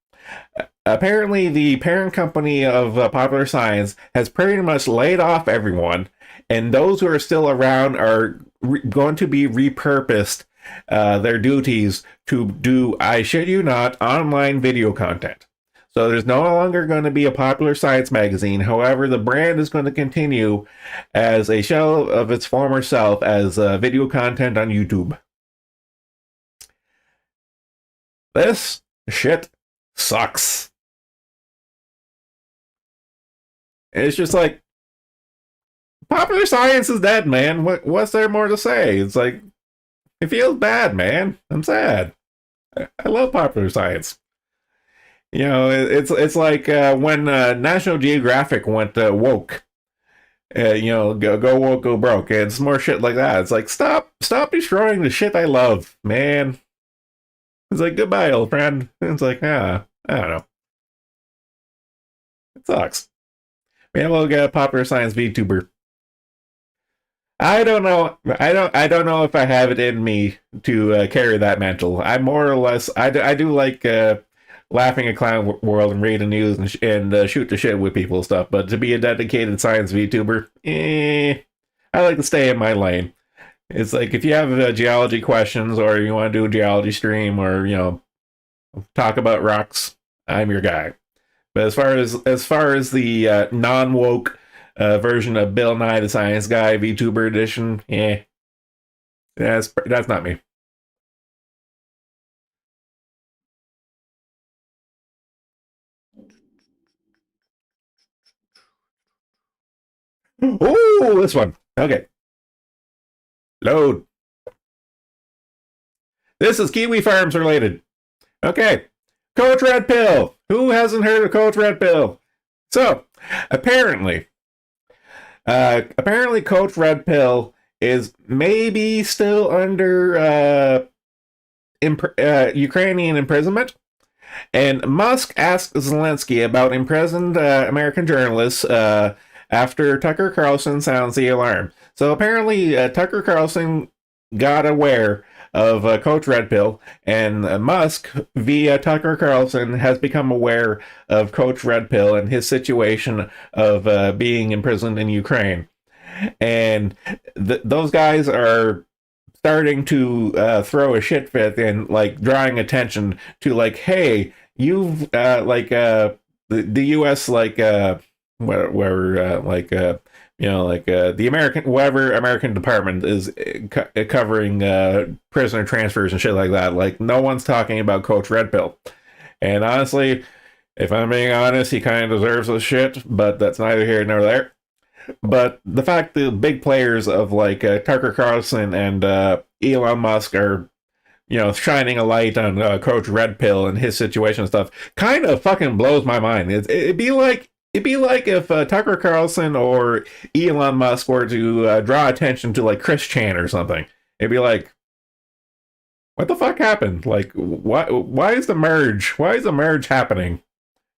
the parent company of Popular Science has pretty much laid off everyone, and those who are still around are going to be repurposed their duties to do, I shit you not, online video content. So there's no longer going to be a Popular Science magazine. However, the brand is going to continue as a shell of its former self as video content on YouTube. This shit sucks. It's just like, Popular Science is dead, man. What's there more to say? It's like, it feels bad, man. I'm sad. I love Popular Science. It's like when National Geographic went woke. Go woke, go broke. And it's more shit like that. It's like, stop destroying the shit I love, man. It's like, goodbye, old friend. And it's like, I don't know. It sucks. Maybe we'll get a Popular Science VTuber. I don't know. I don't know if I have it in me to carry that mantle. I more or less. I do like laughing at Clown World and read the news and shoot the shit with people and stuff. But to be a dedicated science VTuber, I like to stay in my lane. It's like, if you have geology questions or you want to do a geology stream or talk about rocks, I'm your guy. But as far as the non-woke version of Bill Nye the Science Guy VTuber edition, that's not me. Oh, this one. Okay. Load. This is Kiwi Farms related. Okay. Coach Red Pill. Who hasn't heard of Coach Red Pill? So, apparently Coach Red Pill is maybe still under Ukrainian imprisonment. And Musk asked Zelensky about imprisoned American journalists after Tucker Carlson sounds the alarm. So apparently Tucker Carlson got aware of Coach Red Pill, and Musk, via Tucker Carlson, has become aware of Coach Red Pill and his situation of being imprisoned in Ukraine. And those guys are starting to throw a shit fit and like drawing attention to like, hey, you've the U.S. where the American whatever American department is covering prisoner transfers and shit like that. Like no one's talking about Coach Red Pill, and honestly, if I'm being honest, he kind of deserves this shit. But that's neither here nor there. But the fact the big players of Tucker Carlson and Elon Musk are shining a light on Coach Red Pill and his situation and stuff kind of fucking blows my mind. It'd be like if Tucker Carlson or Elon Musk were to draw attention to like Chris Chan or something. It'd be like, what the fuck happened? Like, why is the merge? Why is the merge happening?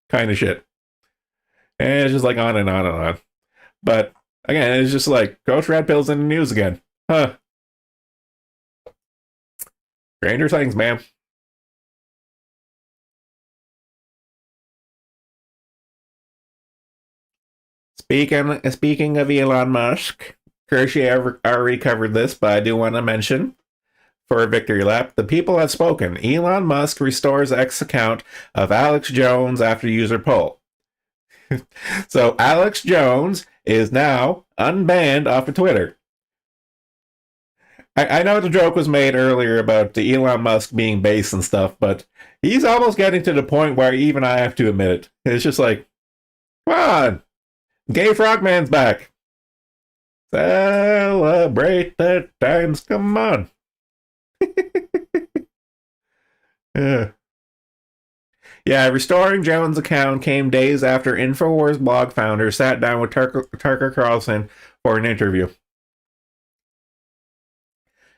Kind of shit. And it's just like on and on and on. But again, it's just like Coach Red Pill's in the news again. Huh. Stranger things, man. Speaking of Elon Musk, Kershey already covered this, but I do want to mention for a victory lap, the people have spoken. Elon Musk restores X account of Alex Jones after user poll. So Alex Jones is now unbanned off of Twitter. I know the joke was made earlier about the Elon Musk being base and stuff, but he's almost getting to the point where even I have to admit it. It's just like, come on, Gay Frogman's back. Celebrate the times, come on. Yeah. Yeah, restoring Jones' account came days after InfoWars blog founder sat down with Tucker Carlson for an interview.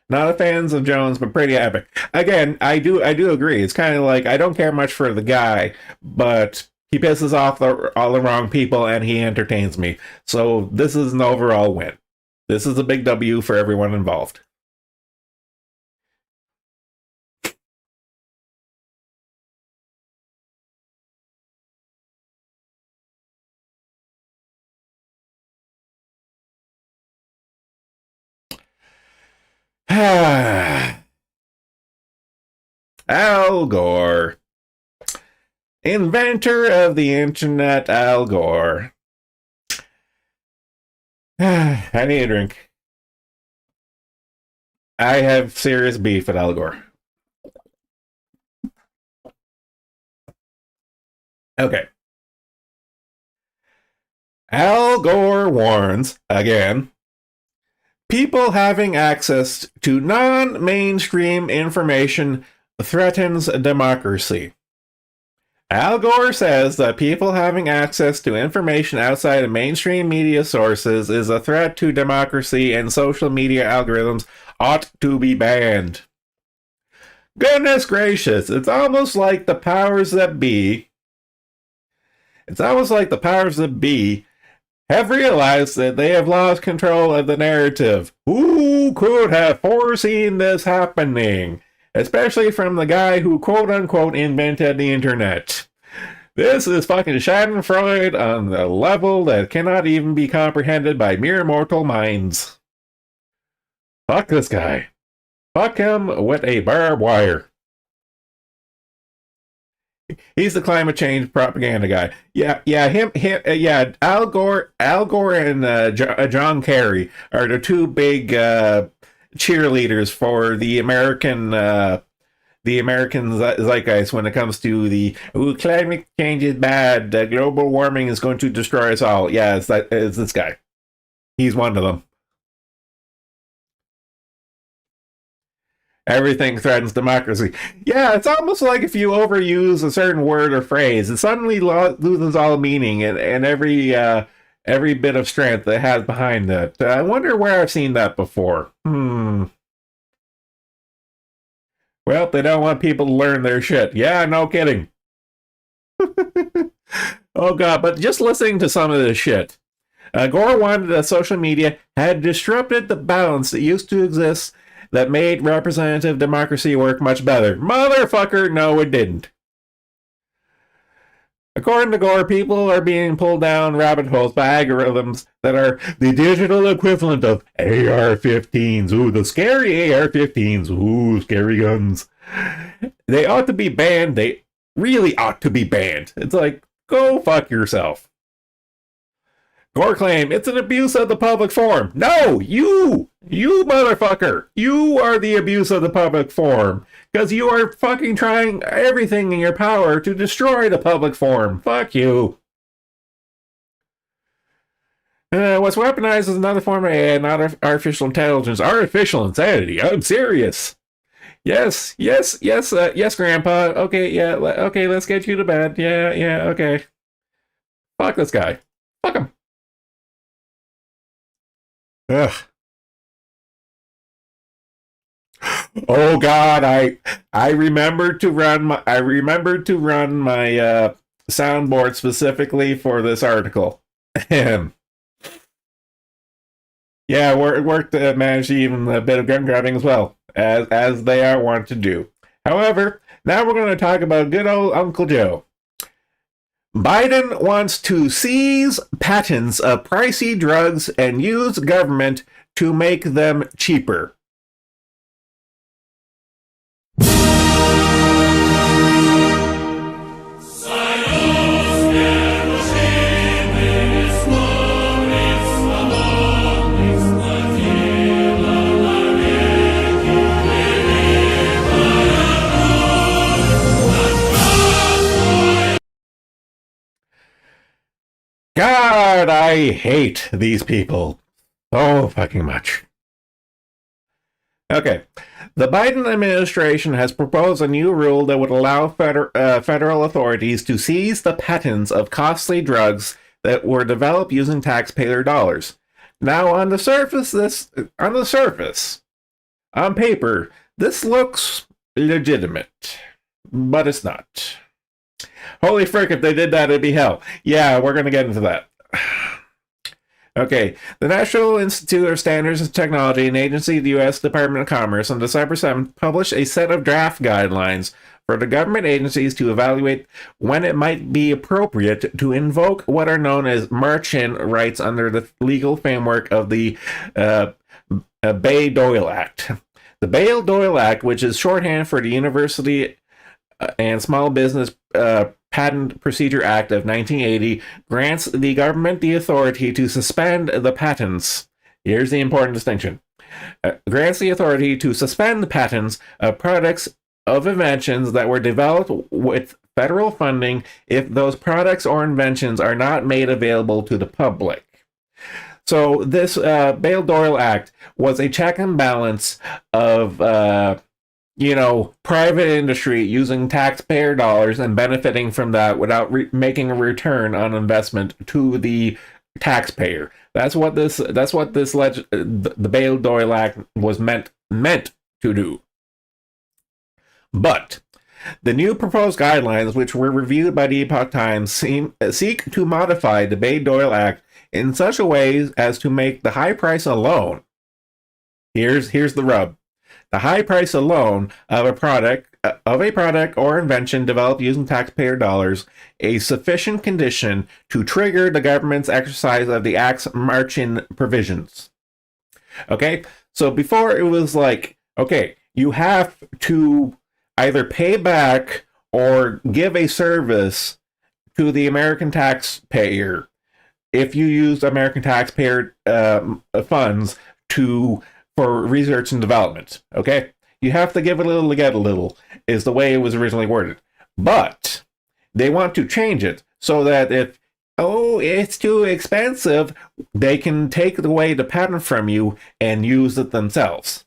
Not a fans of Jones, but pretty epic. Again, I do agree. It's kind of like I don't care much for the guy, but he pisses off all the wrong people and he entertains me. So this is an overall win. This is a big W for everyone involved. Al Gore. Inventor of the internet, Al Gore. I need a drink. I have serious beef with Al Gore. Okay. Al Gore warns, again, people having access to non-mainstream information threatens democracy. Al Gore says that people having access to information outside of mainstream media sources is a threat to democracy and social media algorithms ought to be banned. Goodness gracious, it's almost like the powers that be have realized that they have lost control of the narrative. Who could have foreseen this happening? Especially from the guy who quote-unquote invented the internet. This is fucking schadenfreude on the level that cannot even be comprehended by mere mortal minds. Fuck this guy. Fuck him with a barbed wire. He's the climate change propaganda guy. Yeah. Al Gore and John Kerry are the two big cheerleaders for the American zeitgeist when it comes to the climate change is bad, global warming is going to destroy us all. Yeah, it's this guy. He's one of them. Everything threatens democracy. Yeah, it's almost like if you overuse a certain word or phrase, it suddenly loses all meaning and every bit of strength it has behind it. I wonder where I've seen that before. Well, they don't want people to learn their shit. Yeah, no kidding. Oh god, but just listening to some of this shit. Gore wanted that social media had disrupted the balance that used to exist that made representative democracy work much better. Motherfucker, no it didn't. According to Gore, people are being pulled down rabbit holes by algorithms that are the digital equivalent of AR-15s. Ooh, the scary AR-15s. Ooh, scary guns. They ought to be banned. really ought to be banned. It's like, go fuck yourself. Gore claim it's an abuse of the public forum. No, you motherfucker, you are the abuse of the public forum because you are fucking trying everything in your power to destroy the public forum. Fuck you. What's weaponized is another form of AI, not artificial intelligence. Artificial insanity. I'm serious. Yes, yes, yes, yes, Grandpa. Okay, yeah, okay, let's get you to bed. Yeah, yeah, okay. Fuck this guy. Fuck him. Ugh. Oh God, I remembered to run my soundboard specifically for this article. Yeah, it worked to manage even a bit of gun grabbing as well, as they are wont to do. However, now we're going to talk about good old Uncle Joe. Biden wants to seize patents of pricey drugs and use government to make them cheaper. God, I hate these people so fucking much. Okay. The Biden administration has proposed a new rule that would allow federal authorities to seize the patents of costly drugs that were developed using taxpayer dollars. Now, on the surface, on paper, this looks legitimate, but it's not. Holy frick, if they did that, it'd be hell. Yeah, we're going to get into that. Okay, the National Institute of Standards and Technology, an agency of the U.S. Department of Commerce, on December 7th published a set of draft guidelines for the government agencies to evaluate when it might be appropriate to invoke what are known as march-in rights under the legal framework of the Bayh-Dole Act. The Bayh-Dole Act, which is shorthand for the University and Small Business Patent Procedure Act of 1980, grants the government the authority to suspend the patents. Here's the important distinction. Grants the authority to suspend the patents of products of inventions that were developed with federal funding if those products or inventions are not made available to the public. So this Bayh-Dole Act was a check and balance of private industry using taxpayer dollars and benefiting from that without making a return on investment to the taxpayer. That's what the Bayh-Dole Act was meant to do. But the new proposed guidelines, which were reviewed by the Epoch Times, seek to modify the Bayh-Dole Act in such a way as to make the high price alone. Here's the rub. The high price alone of a product or invention developed using taxpayer dollars a sufficient condition to trigger the government's exercise of the Act's march-in provisions. Okay, so before it was like, okay, you have to either pay back or give a service to the American taxpayer if you use American taxpayer funds for research and development, okay? You have to give a little to get a little, is the way it was originally worded. But they want to change it so that if, it's too expensive, they can take away the patent from you and use it themselves.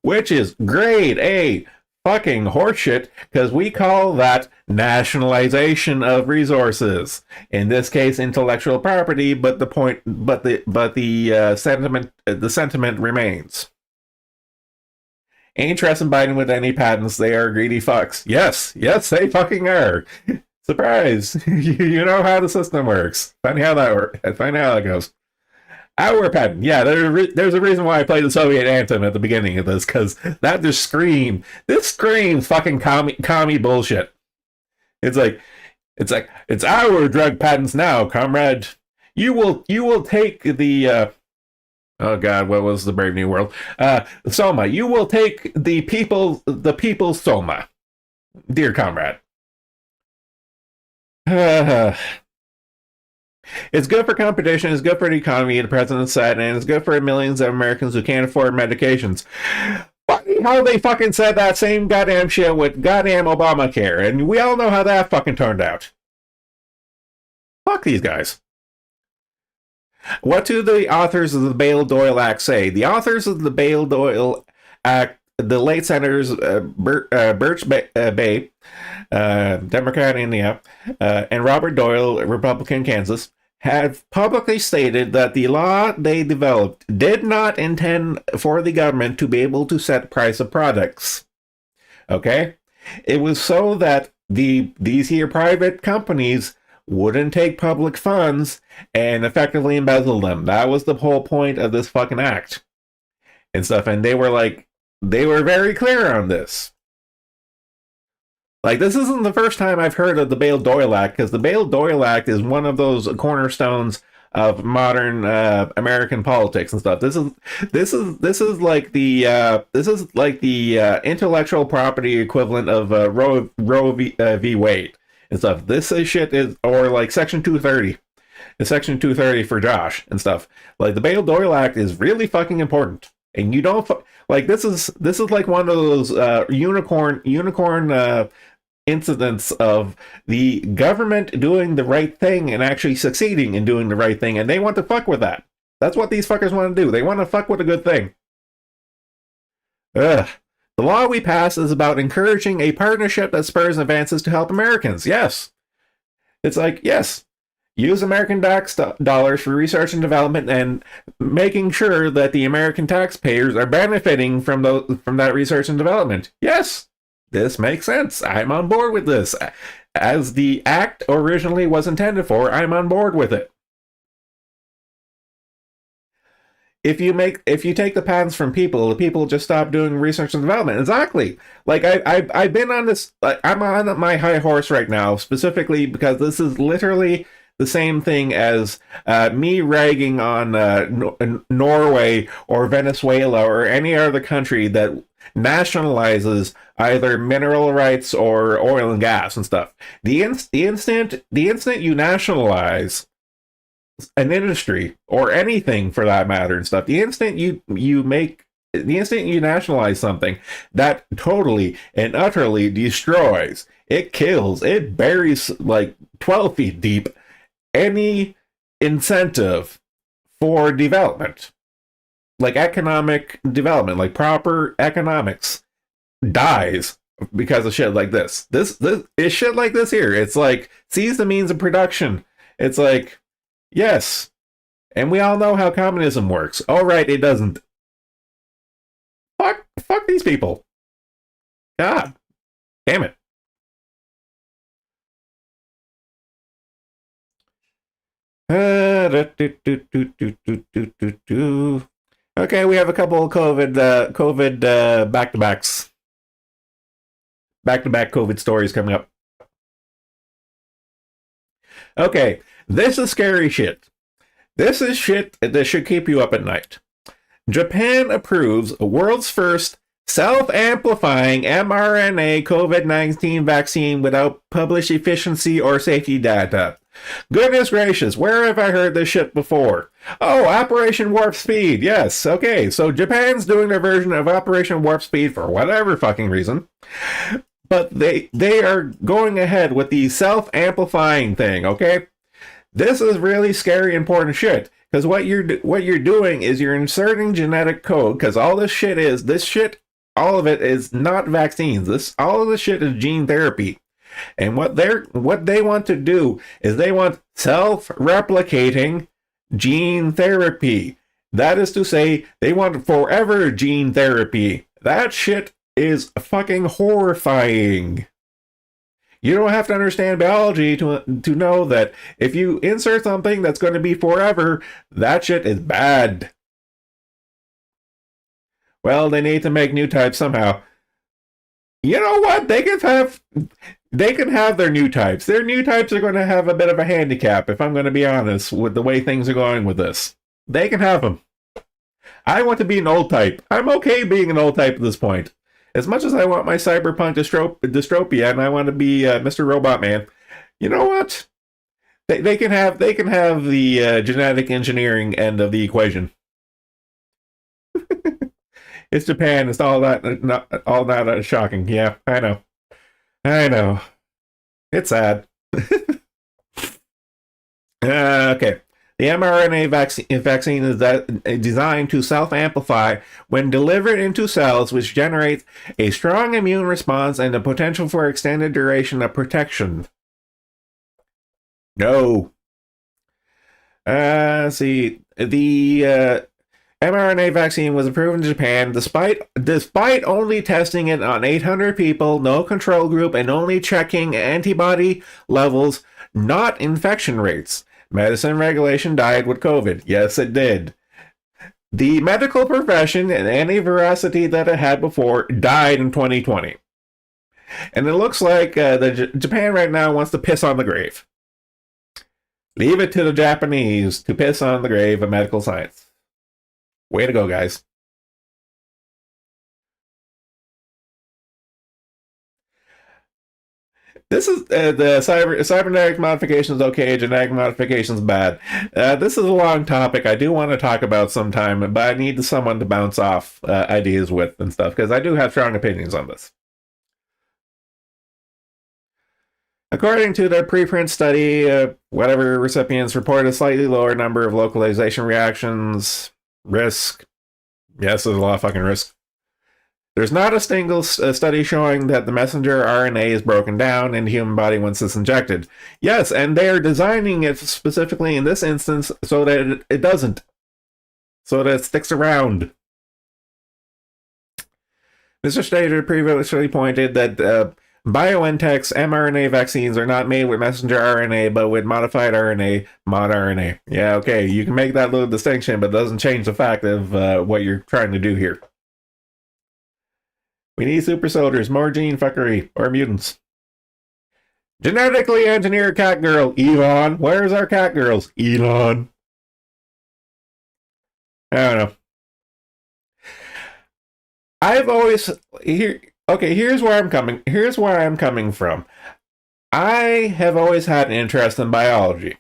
Which is grade A fucking horseshit, because we call that nationalization of resources. In this case, intellectual property, but the sentiment remains. Ain't trusting Biden with any patents. They are greedy fucks. Yes, they fucking are. Surprise! You know how the system works. Funny how that goes. Our patent. Yeah, there's a reason why I played the Soviet anthem at the beginning of this, because that just screams. This screams fucking commie bullshit. It's like it's our drug patents now, comrade. You will take the oh God, what was the Brave New World? Soma. You will take the people's Soma, dear comrade. It's good for competition, it's good for the economy, the president said, and it's good for millions of Americans who can't afford medications. Funny how they fucking said that same goddamn shit with goddamn Obamacare, and we all know how that fucking turned out. Fuck these guys. What do the authors of the Bale-Doyle Act say? The authors of the Bale-Doyle Act, the late senators Birch Bay, Democrat India, and Robert Doyle, Republican Kansas, have publicly stated that the law they developed did not intend for the government to be able to set price of products. Okay? It was so that these here private companies wouldn't take public funds and effectively embezzle them. That was the whole point of this fucking act and stuff. And they were very clear on this. Like, this isn't the first time I've heard of the Bale-Doyle Act, because the Bale-Doyle Act is one of those cornerstones of modern American politics and stuff. This is like the intellectual property equivalent of Roe v. Wade and stuff. This shit is, or like Section 230. The Section 230 for Josh and stuff. Like, the Bale-Doyle Act is really fucking important. And you don't like, this is like one of those unicorn incidents of the government doing the right thing and actually succeeding in doing the right thing, and they want to fuck with that. That's what these fuckers want to do. They want to fuck with a good thing. Ugh. The law we pass is about encouraging a partnership that spurs advances to help Americans. Yes. It's like, yes, use American tax dollars for research and development and making sure that the American taxpayers are benefiting from that research and development. Yes. This makes sense. I'm on board with this. As the act originally was intended for, I'm on board with it. If you take the patents from people, the people just stop doing research and development. Exactly. Like, I've been on this, like, I'm on my high horse right now, specifically because this is literally the same thing as me ragging on Norway or Venezuela or any other country that nationalizes either mineral rights or oil and gas and stuff. The instant you nationalize an industry or anything for that matter and stuff, the instant you nationalize something, that totally and utterly destroys, it kills, it buries like 12 feet deep any incentive for development. Like economic development, like proper economics, dies because of shit like this. This is shit like this here. It's like, seize the means of production. It's like, yes. And we all know how communism works. Oh, right, it doesn't. Fuck these people. God damn it. Okay, we have a couple of COVID back-to-backs. Back-to-back COVID stories coming up. Okay, this is scary shit. This is shit that should keep you up at night. Japan approves world's first self-amplifying mRNA COVID-19 vaccine without published efficiency or safety data. Goodness gracious, where have I heard this shit before? Oh, Operation Warp Speed. Yes, okay, so Japan's doing their version of Operation Warp Speed for whatever fucking reason. But they are going ahead with the self-amplifying thing, okay? This is really scary, important shit. Because what you're doing is you're inserting genetic code, because all this shit, all of it is not vaccines. All of this shit is gene therapy. And what they want to do is they want self-replicating gene therapy. That is to say, they want forever gene therapy. That shit is fucking horrifying. You don't have to understand biology to know that if you insert something that's going to be forever, that shit is bad. Well, they need to make new types somehow. You know what? They can have their new types. Their new types are going to have a bit of a handicap, if I'm going to be honest, with the way things are going with this. They can have them. I want to be an old type. I'm okay being an old type at this point. As much as I want my cyberpunk dystopia and I want to be Mr. Robot Man, you know what? they can have the genetic engineering end of the equation. It's Japan. It's all that not all that shocking. Yeah, I know. I know. It's sad. Okay. The mRNA vaccine is designed to self-amplify when delivered into cells, which generates a strong immune response and the potential for extended duration of protection. No. See, the mRNA vaccine was approved in Japan despite only testing it on 800 people, no control group, and only checking antibody levels, not infection rates. Medicine regulation died with COVID. Yes, it did. The medical profession and any veracity that it had before died in 2020. And it looks like Japan right now wants to piss on the grave. Leave it to the Japanese to piss on the grave of medical science. Way to go, guys. This is the cybernetic modification is okay, genetic modification is bad. This is a long topic I do want to talk about sometime, but I need someone to bounce off ideas with and stuff, because I do have strong opinions on this. According to the preprint study, whatever recipients report a slightly lower number of localization reactions, risk. Yes, there's a lot of fucking risk. There's not a single study showing that the messenger RNA is broken down in the human body once it's injected. Yes, and they are designing it specifically in this instance so that it doesn't. So that it sticks around. Mr. Stater previously pointed that BioNTech's mRNA vaccines are not made with messenger RNA, but with modified RNA, mod RNA. Yeah, okay, you can make that little distinction, but it doesn't change the fact of what you're trying to do here. We need super soldiers, more gene fuckery, or mutants. Genetically engineered cat girl, Elon. Where's our cat girls? Elon. I don't know. I've always here's where I'm coming from. I have always had an interest in biology.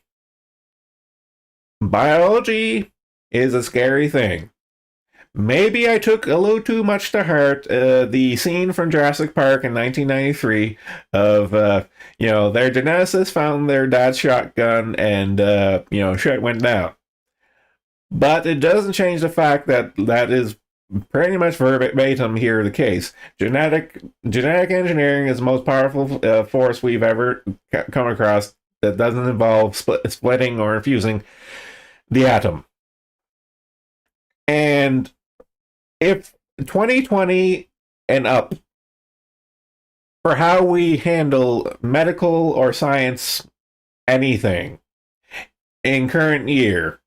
Biology is a scary thing. Maybe I took a little too much to heart the scene from Jurassic Park in 1993 of, their geneticists found their dad's shotgun and, shit went down. But it doesn't change the fact that that is pretty much verbatim here the case. Genetic engineering is the most powerful force we've ever come across that doesn't involve splitting or infusing the atom. And if 2020 and up, for how we handle medical or science anything in current year,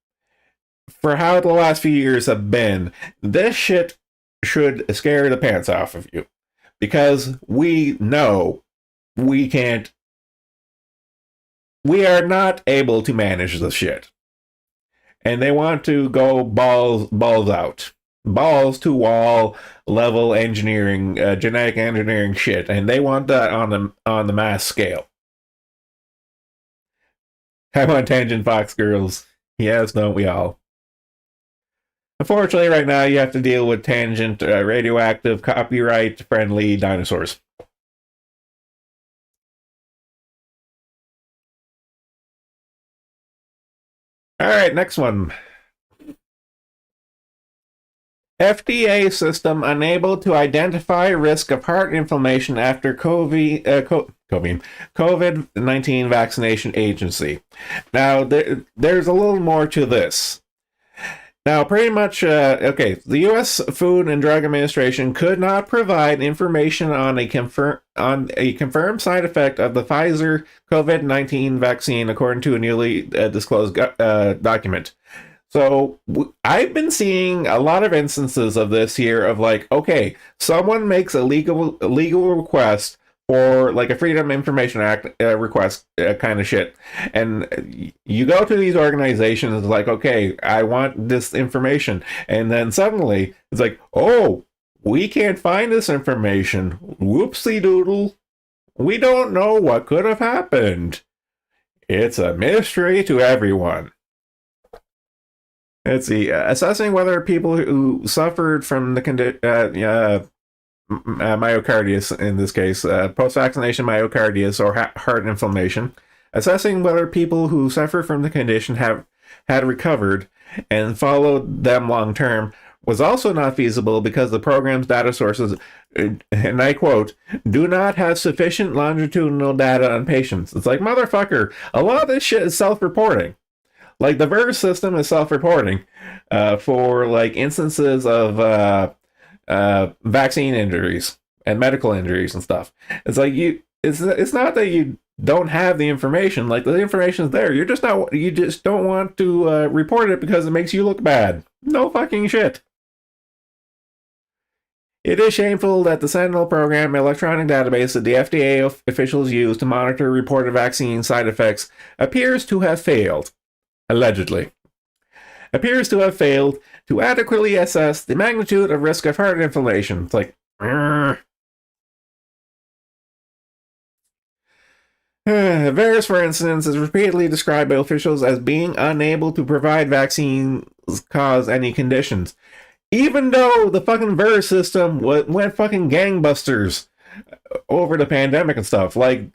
for how the last few years have been, this shit should scare the pants off of you. Because we know we are not able to manage this shit. And they want to go balls out. Balls to wall level engineering, genetic engineering shit, and they want that on the mass scale. I want Tangent Fox girls. Yes, don't we all? Unfortunately, right now you have to deal with tangent, radioactive, copyright-friendly dinosaurs. All right, next one. FDA system unable to identify risk of heart inflammation after COVID-19 vaccination agency. Now, there's a little more to this. Now, pretty much, the U.S. Food and Drug Administration could not provide information on a confirmed side effect of the Pfizer COVID-19 vaccine, according to a newly disclosed document. So I've been seeing a lot of instances of this here of like, okay, someone makes a legal request for like a Freedom Information Act request kind of shit. And you go to these organizations like, okay, I want this information. And then suddenly it's like, oh, we can't find this information. Whoopsie doodle. We don't know what could have happened. It's a mystery to everyone. Let's see. Assessing whether people who suffered from the myocarditis, in this case, post-vaccination myocarditis or heart inflammation, assessing whether people who suffer from the condition have had recovered and followed them long term was also not feasible because the program's data sources, and I quote, do not have sufficient longitudinal data on patients. It's like, motherfucker, a lot of this shit is self-reporting. Like the VERS system is self-reporting for like instances of vaccine injuries and medical injuries and stuff. It's like it's not that you don't have the information. Like the information's there. You just don't want to report it because it makes you look bad. No fucking shit. It is shameful that the Sentinel program electronic database that the FDA officials use to monitor reported vaccine side effects appears to have failed. Allegedly. Appears to have failed to adequately assess the magnitude of risk of heart inflammation. It's like, VAERS, for instance, is repeatedly described by officials as being unable to provide vaccines cause any conditions. Even though the fucking VAERS system went fucking gangbusters over the pandemic and stuff. Like,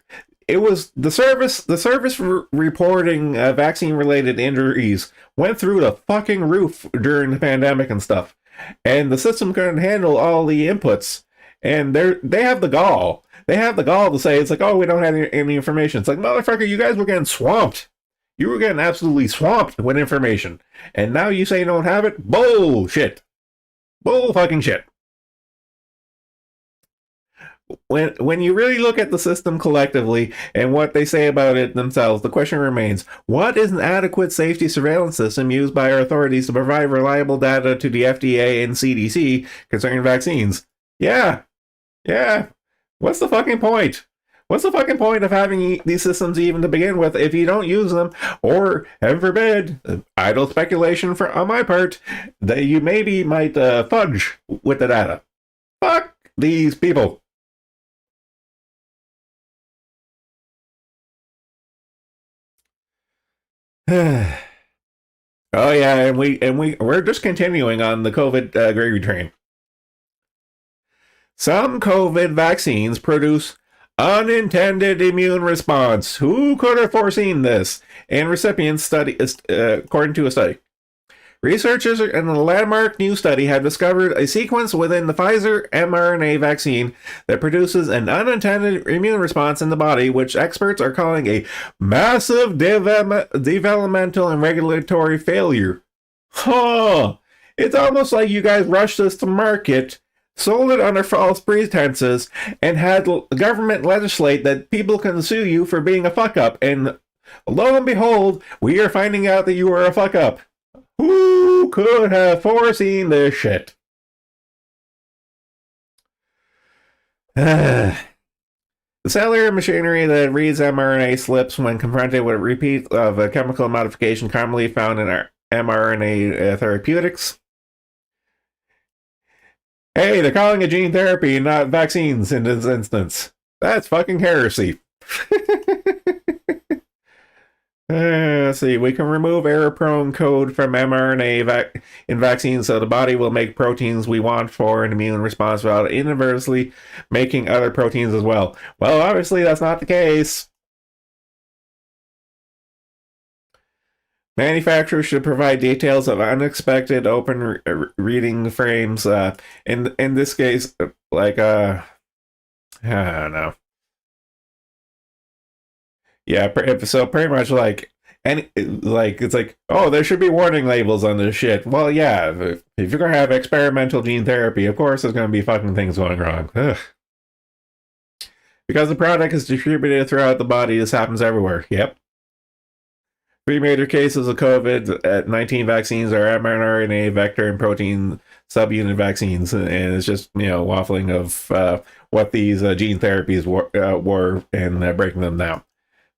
it was the service reporting vaccine related injuries went through the fucking roof during the pandemic and stuff, and the system couldn't handle all the inputs, and they have the gall to say, it's like, oh, we don't have any information. It's like, motherfucker, you guys were getting swamped. You were getting absolutely swamped with information, and now you say you don't have it. Bullshit. Bull fucking shit. When you really look at the system collectively and what they say about it themselves, the question remains, what is an adequate safety surveillance system used by our authorities to provide reliable data to the FDA and CDC concerning vaccines? Yeah. What's the fucking point? What's the fucking point of having these systems even to begin with if you don't use them, or, heaven forbid, idle speculation on my part, that you maybe might fudge with the data? Fuck these people. Oh yeah, and we're just continuing on the COVID gravy train. Some COVID vaccines produce unintended immune response. Who could have foreseen this? And recipients study, according to a study. Researchers in a landmark new study have discovered a sequence within the Pfizer mRNA vaccine that produces an unintended immune response in the body, which experts are calling a massive developmental and regulatory failure. Huh. It's almost like you guys rushed this to market, sold it under false pretenses, and had the government legislate that people can sue you for being a fuck-up, and lo and behold, we are finding out that you are a fuck-up. Who could have foreseen this shit? The cellular machinery that reads mRNA slips when confronted with a repeat of a chemical modification commonly found in our mRNA therapeutics. Hey, they're calling it gene therapy, not vaccines in this instance. That's fucking heresy. Let's see. We can remove error-prone code from mRNA in vaccines so the body will make proteins we want for an immune response without inadvertently making other proteins as well. Well, obviously that's not the case. Manufacturers should provide details of unexpected open reading frames. In this case, like I don't know. Yeah, so pretty much like, and like it's like, oh, there should be warning labels on this shit. Well, yeah, if you're gonna have experimental gene therapy, of course there's gonna be fucking things going wrong. Ugh. Because the product is distributed throughout the body, this happens everywhere. Yep. 3 major cases of COVID-19 vaccines are mRNA vector and protein subunit vaccines, and it's just, waffling of what these gene therapies were and breaking them down.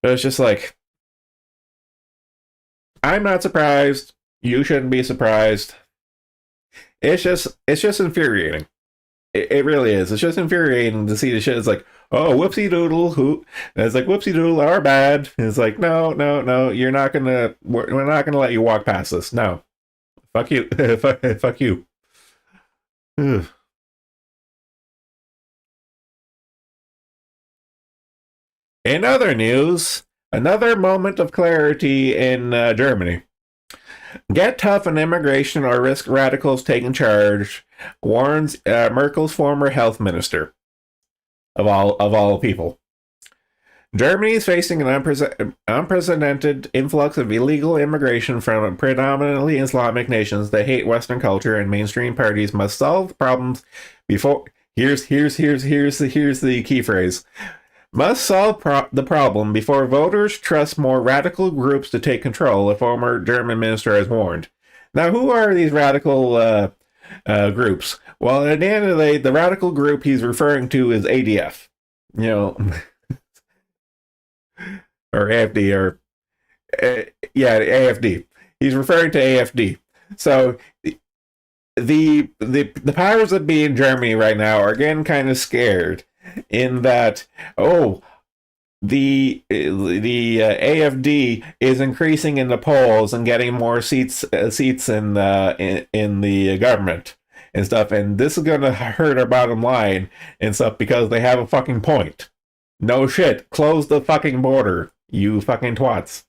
But it's just like, I'm not surprised. You shouldn't be surprised. It's just infuriating. It really is. It's just infuriating to see the shit. It's like, oh, whoopsie doodle, who? And it's like, whoopsie doodle, our bad. And it's like, no, no, no, you're not gonna, we're not gonna let you walk past this. No, fuck you, fuck you. Ugh. In other news, another moment of clarity in Germany. Get tough on immigration or risk radicals taking charge, warns Merkel's former health minister of all people. Germany is facing an unprecedented influx of illegal immigration from predominantly Islamic nations that hate Western culture, and mainstream parties must solve the problems before. Here's the key phrase: must solve the problem before voters trust more radical groups to take control. A former German minister has warned. Now, who are these radical groups? Well, at the end of the day, the radical group he's referring to is ADF. You know, or AFD, or yeah, AFD. He's referring to AFD. So the powers that be in Germany right now are getting kind of scared in that, oh, the AFD is increasing in the polls and getting more seats in the government and stuff, and this is going to hurt our bottom line and stuff because they have a fucking point. No shit, close the fucking border, you fucking twats.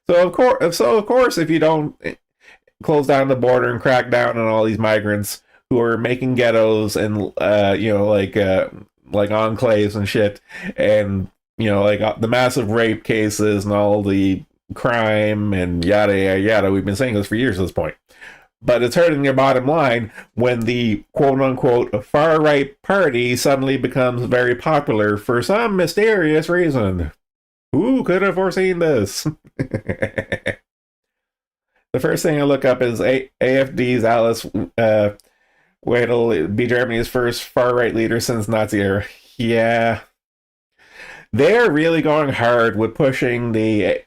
So of course, if you don't close down the border and crack down on all these migrants who are making ghettos and like enclaves and shit, and like the massive rape cases and all the crime and yada yada yada. We've been saying this for years at this point. But it's hurting your bottom line when the quote unquote far right party suddenly becomes very popular for some mysterious reason. Who could have foreseen this? The first thing I look up is AFD's Alice Weidel be Germany's first far right leader since Nazi era. Yeah, they're really going hard with pushing the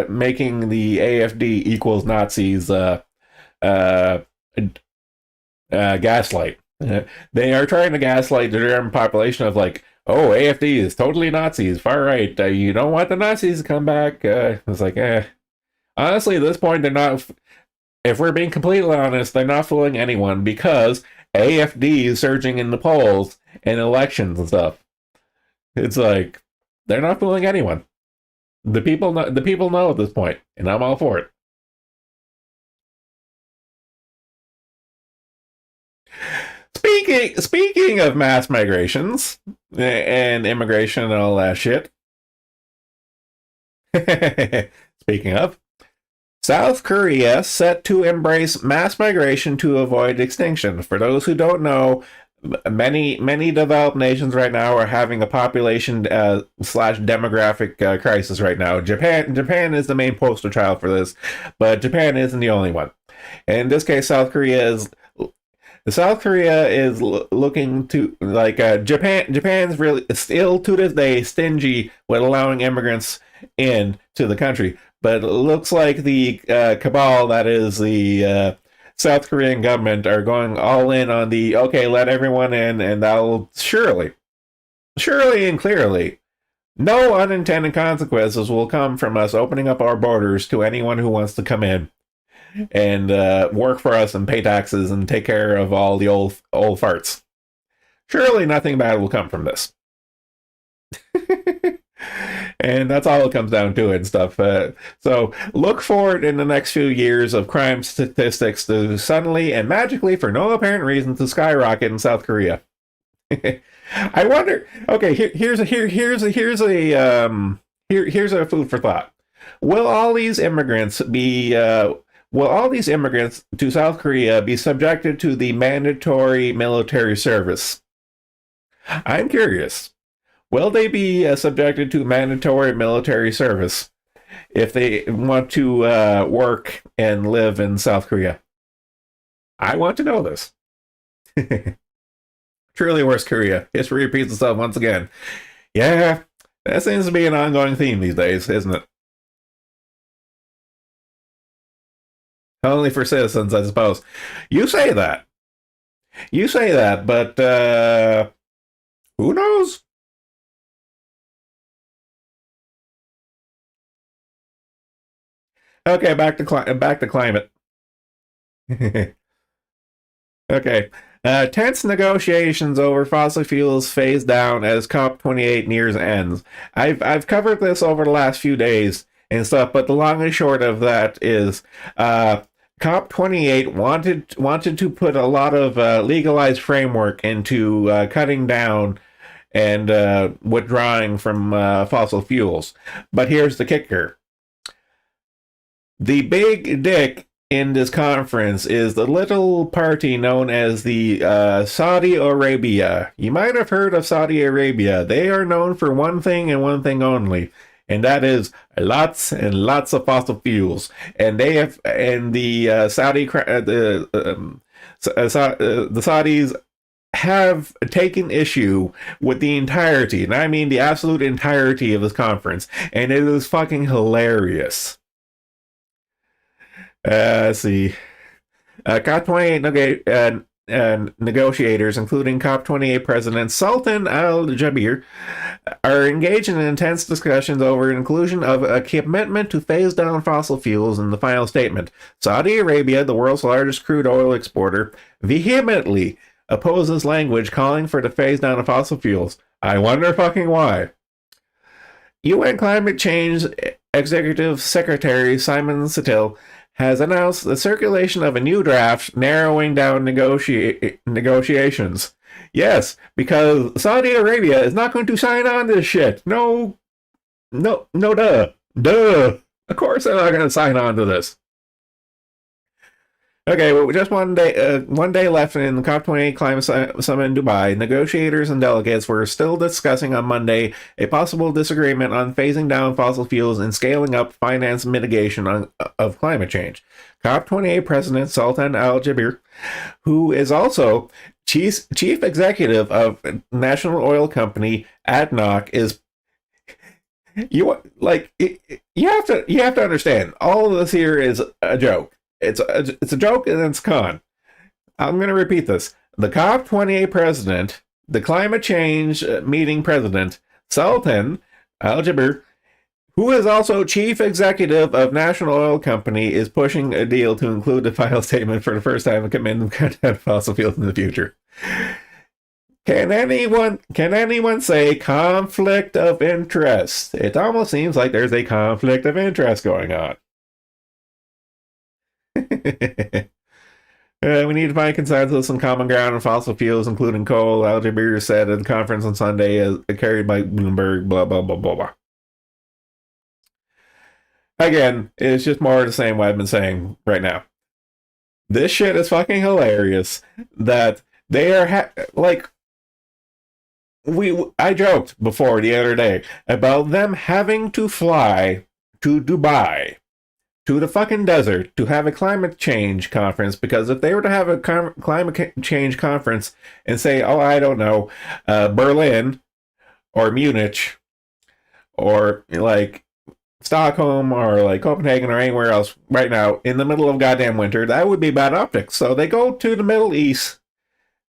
making the AFD equals Nazis uh, gaslight. They are trying to gaslight the German population of like, oh, AFD is totally Nazis, far right. You don't want the Nazis to come back. It's like, honestly, at this point, they're not. If we're being completely honest, they're not fooling anyone because AFD is surging in the polls and elections and stuff. It's like they're not fooling anyone. The people know. The people know at this point, and I'm all for it. Speaking of mass migrations and immigration and all that shit. Speaking of, South Korea set to embrace mass migration to avoid extinction. For those who don't know, many developed nations right now are having a population slash demographic crisis right now. Japan is the main poster child for this, but Japan isn't the only one. In this case, South Korea is looking to like Japan's really still to this day stingy with allowing immigrants in to the country, but it looks like the cabal that is the South Korean government are going all in on the okay, let everyone in, and that'll surely and clearly no unintended consequences will come from us opening up our borders to anyone who wants to come in and work for us and pay taxes and take care of all the old farts. Surely nothing bad will come from this. And that's all it comes down to and stuff. So look forward in the next few years of crime statistics to suddenly and magically, for no apparent reason, to skyrocket in South Korea. I wonder. Okay, here's a food for thought. Will all these immigrants to South Korea be subjected to the mandatory military service? I'm curious. Will they be subjected to mandatory military service if they want to work and live in South Korea? I want to know this. Truly worse Korea. History repeats itself once again. Yeah, that seems to be an ongoing theme these days, isn't it? Only for citizens, I suppose. You say that. You say that, but who knows? Okay, back to climate. Okay. Tense negotiations over fossil fuels phase down as COP28 nears ends. I've covered this over the last few days and stuff, but the long and short of that is COP28 wanted to put a lot of legalized framework into cutting down and withdrawing from fossil fuels. But here's the kicker: the big dick in this conference is the little party known as the Saudi Arabia. You might have heard of Saudi Arabia. They are known for one thing and one thing only, and that is lots and lots of fossil fuels. And they have, and the the Saudis have taken issue with the entirety, and I mean the absolute entirety of this conference, and it is fucking hilarious. Let's see. COP28 negotiators, including COP28 President Sultan Al Jaber, are engaged in intense discussions over inclusion of a commitment to phase down fossil fuels in the final statement. Saudi Arabia, the world's largest crude oil exporter, vehemently opposes language calling for the phase down of fossil fuels. I wonder fucking why. UN Climate Change Executive Secretary Simon Settil has announced the circulation of a new draft narrowing down negotiations. Yes, because Saudi Arabia is not going to sign on to this shit. No, duh. Of course they're not going to sign on to this. Okay, well, just one day left in the COP28 climate summit in Dubai. Negotiators and delegates were still discussing on Monday a possible disagreement on phasing down fossil fuels and scaling up finance mitigation of climate change. COP28 President Sultan Al Jaber, who is also chief executive of national oil company ADNOC, is you have to understand all of this here is a joke. It's a joke and it's a con. I'm going to repeat this. The COP28 president, the climate change meeting president, Sultan Al Jaber, who is also chief executive of National Oil Company, is pushing a deal to include the final statement for the first time and commitment to cut down fossil fuels in the future. Can anyone say conflict of interest? It almost seems like there's a conflict of interest going on. We need to find consensus and common ground on fossil fuels, including coal. Al Jaber said at the conference on Sunday, as carried by Bloomberg. Blah blah blah blah blah. Again, it's just more of the same what I've been saying right now. This shit is fucking hilarious. That they are I joked before the other day about them having to fly to Dubai, to the fucking desert, to have a climate change conference, because if they were to have a climate change conference and say, oh, I don't know, Berlin or Munich or like Stockholm or like Copenhagen or anywhere else right now in the middle of goddamn winter, that would be bad optics. So they go to the Middle East.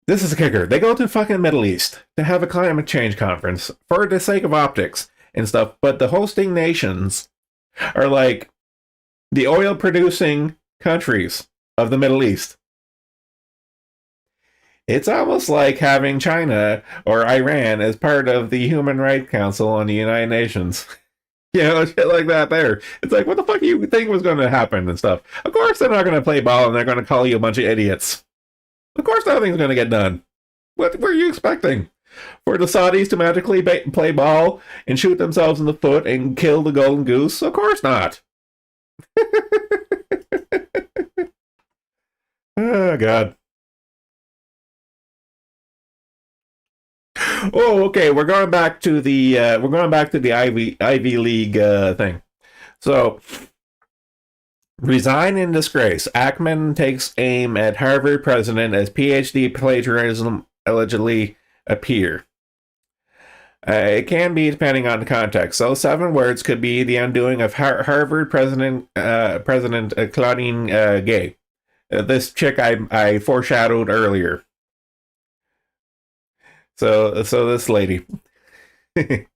This is the kicker. They go to the fucking Middle East to have a climate change conference for the sake of optics and stuff. But the hosting nations are like the oil producing countries of the Middle East. It's almost like having China or Iran as part of the Human Rights Council on the United Nations. You know, shit like that there. It's like, what the fuck do you think was going to happen and stuff? Of course they're not going to play ball and they're going to call you a bunch of idiots. Of course nothing's going to get done. What were you expecting? For the Saudis to magically play ball and shoot themselves in the foot and kill the golden goose? Of course not. Oh, God. Oh, okay. We're going back to the Ivy League thing. So, resign in disgrace. Ackman takes aim at Harvard president as PhD plagiarism allegedly appear. It can be depending on the context. So 7 words could be the undoing of Harvard President Claudine Gay. This chick I foreshadowed earlier. So this lady, they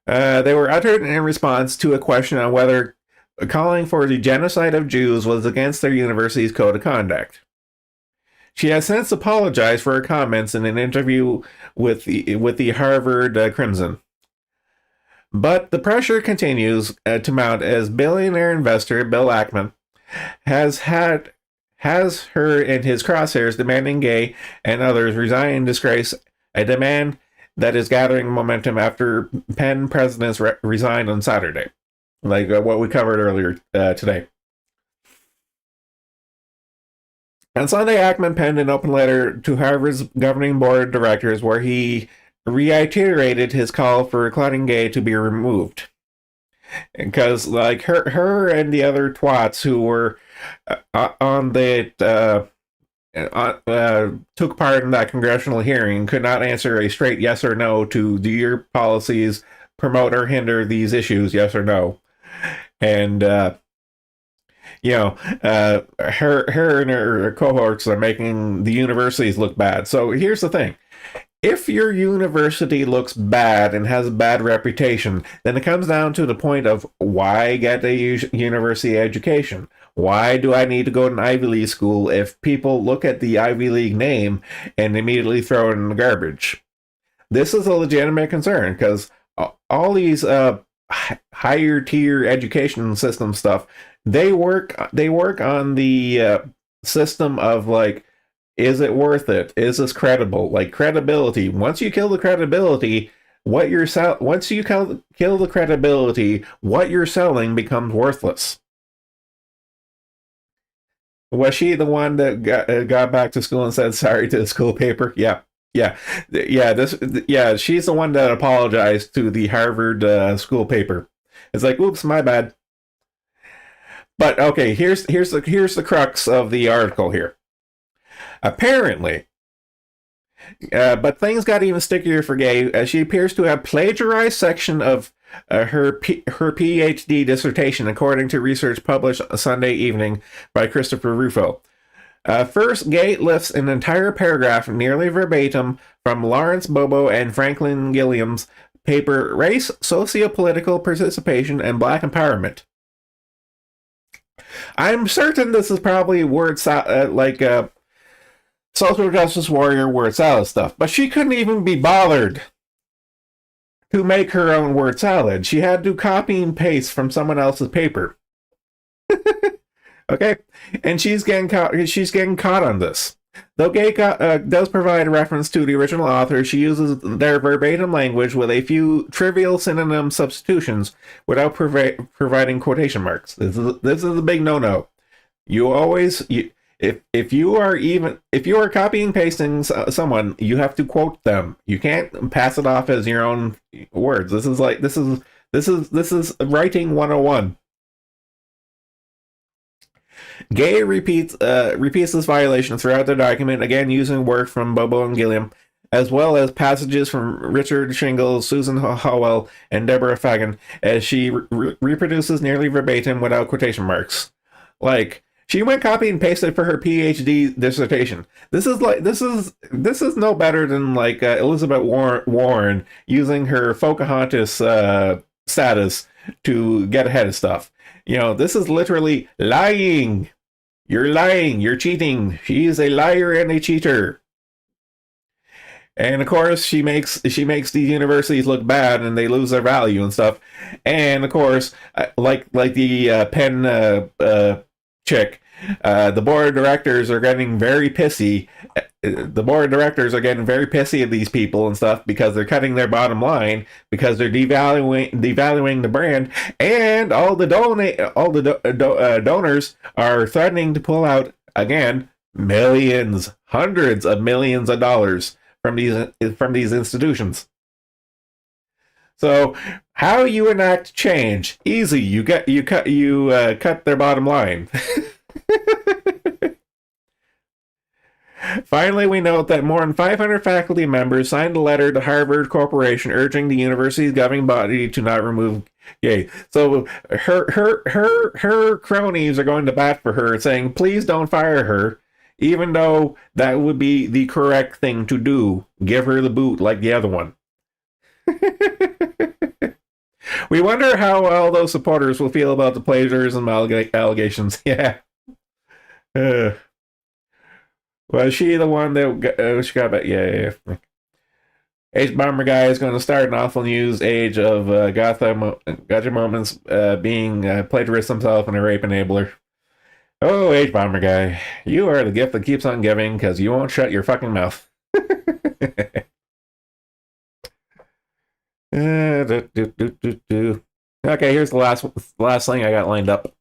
were uttered in response to a question on whether calling for the genocide of Jews was against their university's code of conduct. She has since apologized for her comments in an interview with the Harvard Crimson. But the pressure continues to mount as billionaire investor Bill Ackman has her in his crosshairs demanding Gay and others resign in disgrace, a demand that is gathering momentum after Penn presidents resigned on Saturday, like what we covered earlier today. On Sunday, Ackman penned an open letter to Harvard's governing board of directors where he reiterated his call for Claudine Gay to be removed. Because, like, her and the other twats who were on the took part in that congressional hearing could not answer a straight yes or no to do your policies promote or hinder these issues, yes or no. And her and her cohorts are making the universities look bad. So here's the thing. If your university looks bad and has a bad reputation, then it comes down to the point of why get a university education? Why do I need to go to an Ivy League school if people look at the Ivy League name and immediately throw it in the garbage? This is a legitimate concern because all these higher tier education system stuff, they work on the system of like, is it worth it? Is this credible? Like credibility. Once you kill the credibility, what you're once you kill the credibility, what you're selling becomes worthless. Was she the one that got back to school and said sorry to the school paper? Yeah. She's the one that apologized to the Harvard school paper. It's like, oops, my bad. But okay, here's the crux of the article here. Apparently, but things got even stickier for Gay, as she appears to have plagiarized section of her PhD dissertation, according to research published Sunday evening by Christopher Rufo. First, Gay lifts an entire paragraph, nearly verbatim, from Lawrence Bobo and Franklin Gilliam's paper Race, Sociopolitical Participation, and Black Empowerment. I'm certain this is probably word social justice warrior word salad stuff, but she couldn't even be bothered to make her own word salad. She had to copy and paste from someone else's paper. Okay, and she's getting caught on this. Though Gay does provide a reference to the original author, she uses their verbatim language with a few trivial synonym substitutions without providing quotation marks. This is a big no-no. If you are copying and pasting someone, you have to quote them. You can't pass it off as your own words. This is writing 101. Gay repeats this violation throughout the document, again using work from Bobo and Gilliam, as well as passages from Richard Shingles, Susan Howell, and Deborah Fagan, as she reproduces nearly verbatim without quotation marks. Like, she went copy and pasted for her PhD dissertation. This is no better than like Elizabeth Warren using her Pocahontas status to get ahead of stuff. This is literally lying. You're lying. You're cheating. She is a liar and a cheater. And of course, she makes the universities look bad and they lose their value and stuff. And of course, like the Penn chick, the board of directors are getting very pissy. The board of directors are getting very pissy at these people and stuff because they're cutting their bottom line, because they're devaluing the brand, and all the donors are threatening to pull out again millions, hundreds of millions of dollars from these institutions. So how you enact change? Easy. You cut their bottom line. Finally, we note that more than 500 faculty members signed a letter to Harvard Corporation urging the university's governing body to not remove Gay. So her cronies are going to bat for her, saying, "Please don't fire her. even though that would be the correct thing to do. Give her the boot like the other one. We wonder how all those supporters will feel about the plagiarism allegations. Yeah. Uh, was she the one that she got back? Yeah. H-Bomber Guy is going to start an awful news age of gotcha moments being plagiarist himself and a rape enabler. Oh, H-Bomber Guy, you are the gift that keeps on giving because you won't shut your fucking mouth. Okay, here's the last thing I got lined up.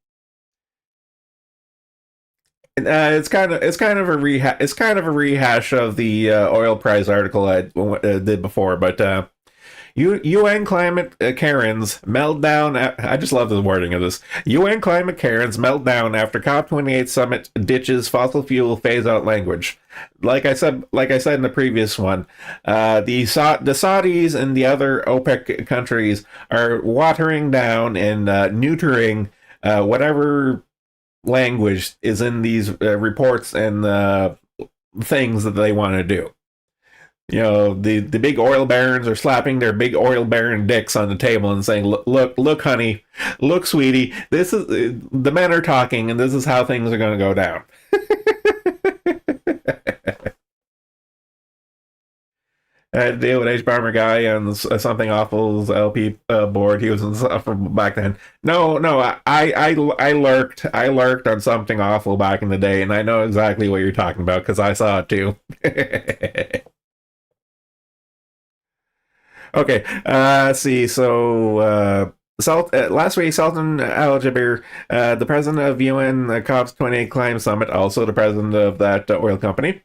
It's kind of a rehash of the oil price article I did before, but UN climate Karens melt down. I just love the wording of this. UN climate Karens melt down after COP28 summit ditches fossil fuel phase out language. Like I said in the previous one, the Saudis and the other OPEC countries are watering down and neutering whatever language is in these reports and things that they want to do. You know, the big oil barons are slapping their big oil baron dicks on the table and saying, look, honey, look, sweetie, this is the men are talking and this is how things are going to go down. I had to deal with H-Bomber Guy on Something Awful's LP board. He was from back then. No, I lurked on Something Awful back in the day, and I know exactly what you're talking about because I saw it too. Okay, let's see. So, last week, Sultan Al Jaber, the president of UN COP28 Climate Summit, also the president of that oil company,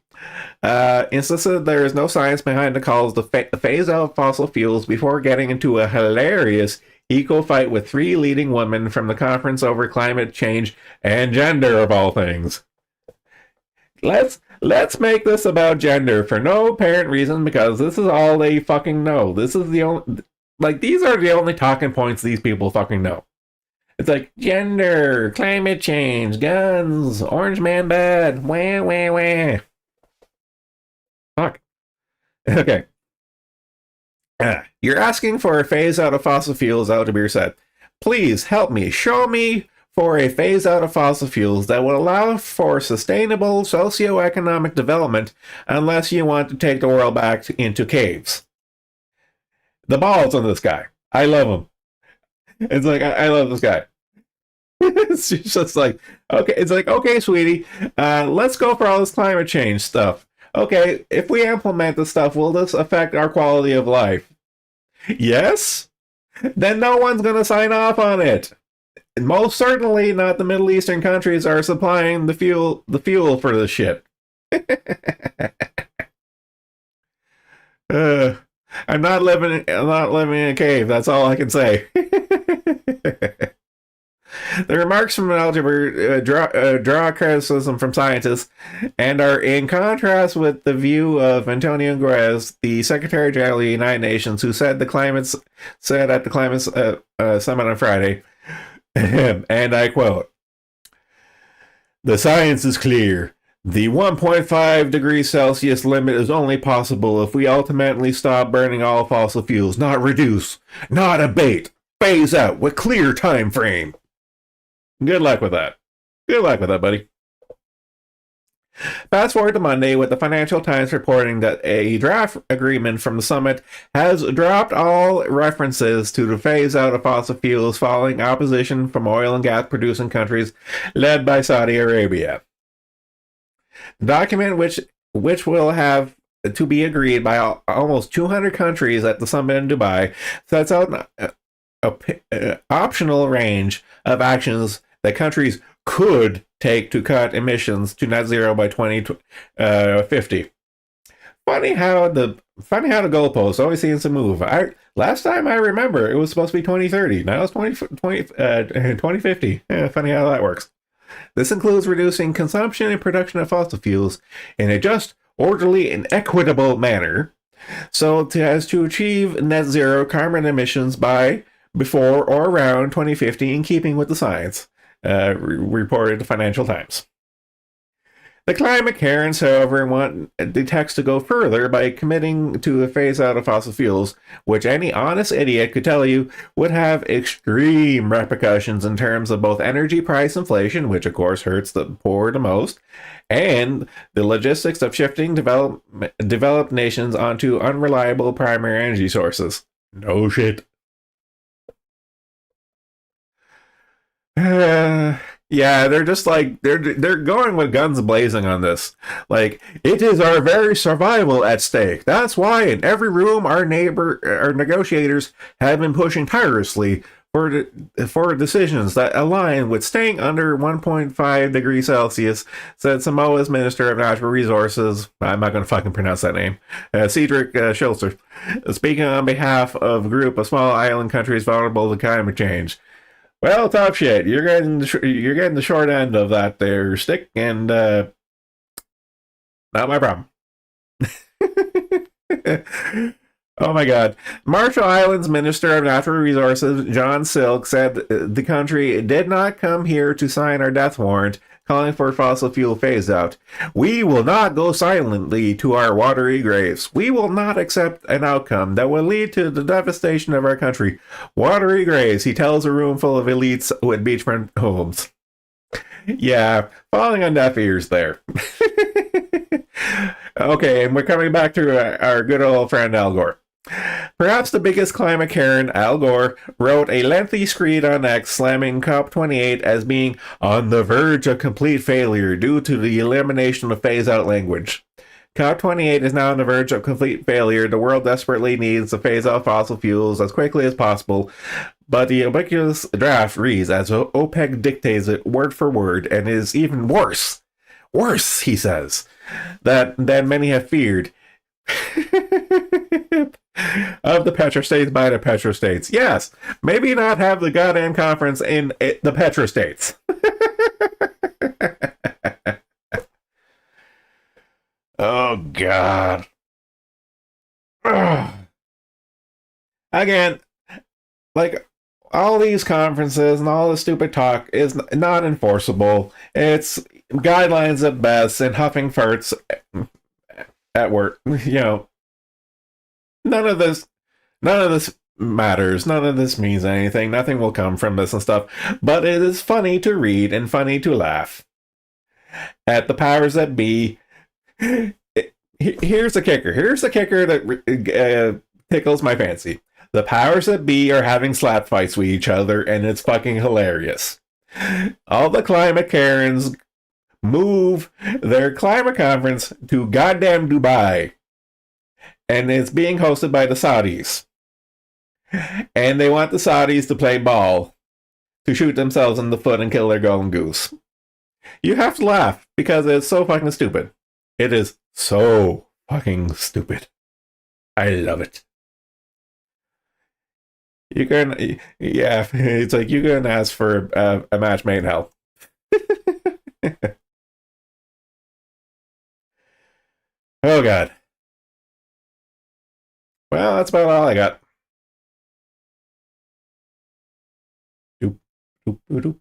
insisted there is no science behind the calls to phase out fossil fuels before getting into a hilarious eco fight with three leading women from the conference over climate change and gender, of all things. Let's make this about gender for no apparent reason because this is all they fucking know. This is the only, like, these are the only talking points these people fucking know. It's like gender, climate change, guns, orange man bad, wah wah wah. Fuck. Okay. You're asking for a phase out of fossil fuels, Aljaber said. Please help me. Show me for a phase out of fossil fuels that will allow for sustainable socioeconomic development unless you want to take the world back into caves. The balls on this guy. I love him. It's like, I love this guy. It's just like, okay, it's like, okay, sweetie, let's go for all this climate change stuff. Okay, if we implement this stuff, will this affect our quality of life? Yes? Then no one's going to sign off on it. Most certainly not the Middle Eastern countries are supplying the fuel for this shit. I'm not living in a cave. That's all I can say. The remarks from Aljaber draw criticism from scientists and are in contrast with the view of Antonio Guterres, the Secretary General of the United Nations, who said at the climate summit on Friday, and I quote, "The science is clear. The 1.5 degrees Celsius limit is only possible if we ultimately stop burning all fossil fuels, not reduce, not abate, phase out with clear time frame." Good luck with that. Good luck with that, buddy. Fast forward to Monday with the Financial Times reporting that a draft agreement from the summit has dropped all references to the phase out of fossil fuels following opposition from oil and gas producing countries led by Saudi Arabia. The document, which will have to be agreed by almost 200 countries at the summit in Dubai, sets out an optional range of actions that countries could take to cut emissions to net zero by 2050. Funny how the goalpost always seems to move. Last time I remember, it was supposed to be 2030. Now it's 2050. Yeah, funny how that works. This includes reducing consumption and production of fossil fuels in a just, orderly, and equitable manner, so as to achieve net zero carbon emissions by, before, or around 2050 in keeping with the science, reported the Financial Times. The climate Karens, however, want the text to go further by committing to a phase out of fossil fuels, which any honest idiot could tell you would have extreme repercussions in terms of both energy price inflation, which of course hurts the poor the most, and the logistics of shifting developed nations onto unreliable primary energy sources. No shit. Yeah, they're just like they're going with guns blazing on this. Like it is our very survival at stake. That's why in every room our negotiators have been pushing tirelessly for decisions that align with staying under 1.5 degrees Celsius, said Samoa's Minister of Natural Resources. I'm not going to fucking pronounce that name. Cedric Schulzer, speaking on behalf of a group of small island countries vulnerable to climate change. Well, top shit. You're getting the short end of that there stick, and not my problem. Oh my God. Marshall Islands Minister of Natural Resources John Silk said the country did not come here to sign our death warrant calling for fossil fuel phase out. We will not go silently to our watery graves. We will not accept an outcome that will lead to the devastation of our country. Watery graves, he tells a room full of elites with beachfront homes. Yeah, falling on deaf ears there. Okay, and we're coming back to our good old friend Al Gore. Perhaps the biggest climate Karen, Al Gore, wrote a lengthy screed on X slamming COP28 as being on the verge of complete failure due to the elimination of phase-out language. COP28 is now on the verge of complete failure. The world desperately needs to phase out fossil fuels as quickly as possible, but the ubiquitous draft reads as OPEC dictates it word for word and is even worse, he says, than many have feared. Of the petrostates by the petrostates. Yes, maybe not have the goddamn conference in the petrostates. Oh, God. Ugh. Again, like, all these conferences and all the stupid talk is not enforceable. It's guidelines at best and huffing farts at work, None of this matters. None of this means anything. Nothing will come from this and stuff. But it is funny to read and funny to laugh at the powers that be. Here's the kicker. Here's the kicker that tickles my fancy. The powers that be are having slap fights with each other, and it's fucking hilarious. All the climate Karens move their climate conference to goddamn Dubai. And it's being hosted by the Saudis. And they want the Saudis to play ball, to shoot themselves in the foot and kill their golden goose. You have to laugh, because it's so fucking stupid. It is so fucking stupid. I love it. You can, yeah, it's like you can ask for a match made in hell. Oh, God. Well, that's about all I got. Doop, doop, doop,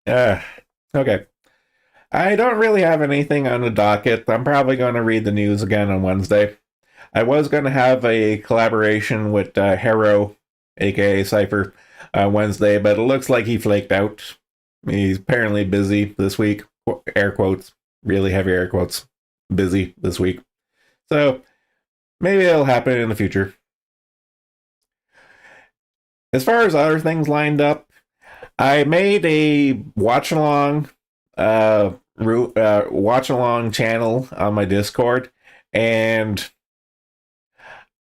doop. Okay. I don't really have anything on the docket. I'm probably going to read the news again on Wednesday. I was going to have a collaboration with Hero, aka Cypher, Wednesday, but it looks like he flaked out. He's apparently busy this week. Air quotes. Really heavy air quotes. Busy this week. So maybe it'll happen in the future. As far as other things lined up, I made a watch along channel on my Discord, and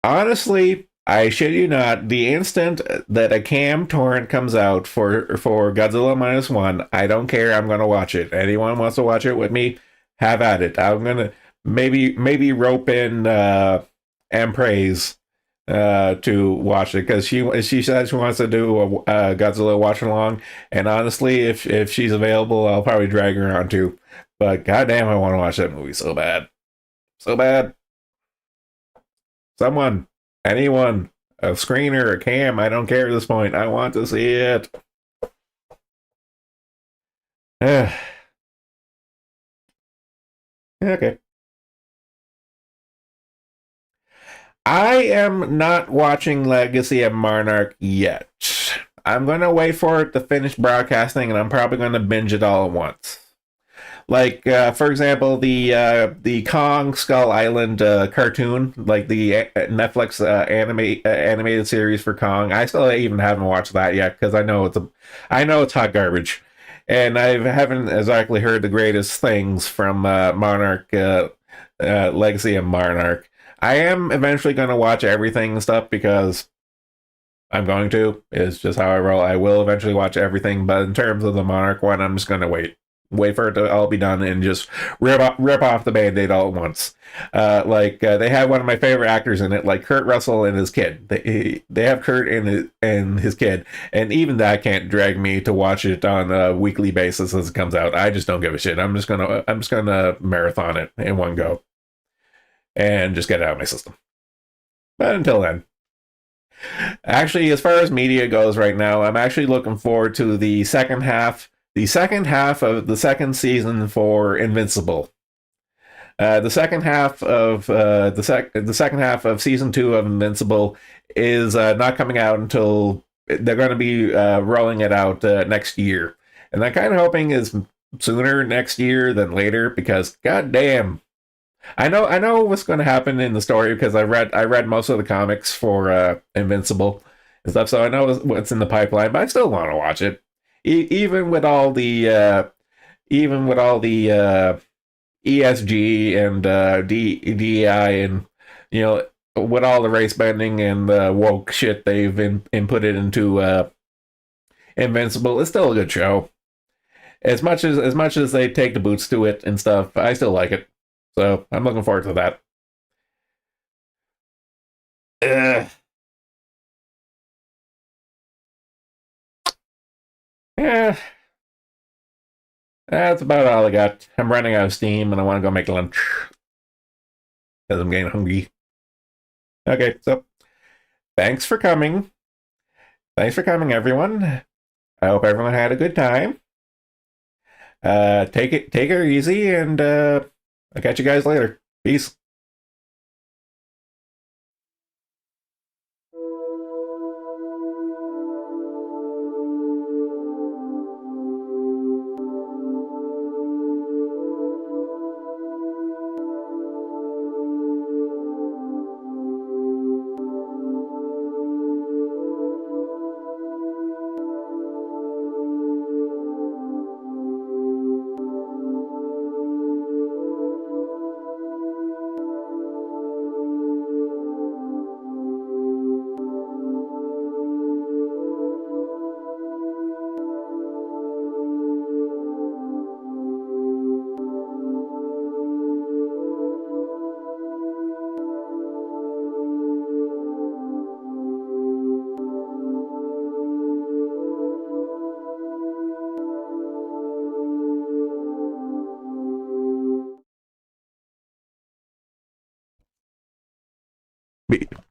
honestly, I shit you not, the instant that a cam torrent comes out for Godzilla -1, I don't care. I'm gonna watch it. Anyone wants to watch it with me, have at it. I'm gonna maybe rope in Empraise to watch it, because she says she wants to do a Godzilla watch along, and honestly, if she's available, I'll probably drag her on too. But goddamn, I want to watch that movie so bad, so bad. Someone, anyone, a screener, a cam, I don't care at this point. I want to see it. Okay. I am not watching Legacy of Monarch yet. I'm going to wait for it to finish broadcasting, and I'm probably going to binge it all at once. Like, for example, the Kong Skull Island cartoon, like the Netflix animated series for Kong. I still even haven't watched that yet because I know it's hot garbage, and I haven't exactly heard the greatest things from Monarch Legacy of Monarch. I am eventually going to watch everything and stuff because I'm going to. It's just how I roll. I will eventually watch everything, but in terms of the Monarch one, I'm just going to wait for it to all be done and just rip off the band-aid all at once. They have one of my favorite actors in it, like Kurt Russell and his kid. They have Kurt and his kid, and even that can't drag me to watch it on a weekly basis as it comes out. I just don't give a shit. I'm just gonna marathon it in one go and just get it out of my system. But until then, actually, as far as media goes right now, I'm actually looking forward to the second half of the second season for Invincible. The second half of the second half of season 2 of Invincible is not coming out until they're going to be rolling it out next year, and I'm kind of hoping is sooner next year than later because goddamn, I know what's going to happen in the story because I read most of the comics for Invincible and stuff, so I know what's in the pipeline, but I still want to watch it. Even with all the ESG and DEI and with all the race bending and woke shit they've inputted into Invincible, it's still a good show. As much as they take the boots to it and stuff, I still like it. So I'm looking forward to that. Uh, yeah, that's about all I got. I'm running out of steam and I want to go make lunch because I'm getting hungry. Okay, so thanks for coming. Thanks for coming, everyone. I hope everyone had a good time. Take her easy, and I'll catch you guys later. Peace.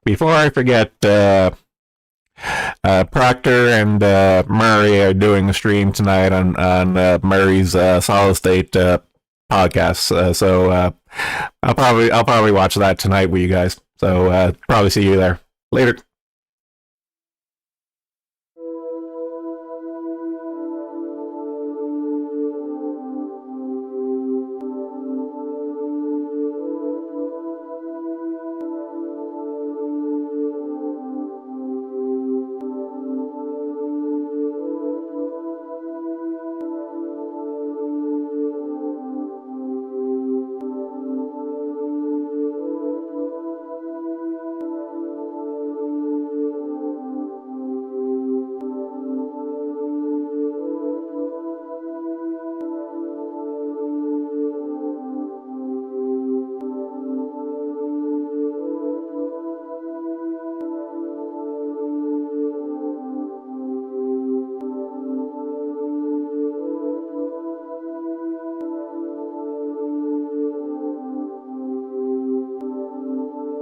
Before I forget, Proctor and Murray are doing a stream tonight on Murray's Solid State podcast. I'll probably watch that tonight with you guys. So probably see you there later.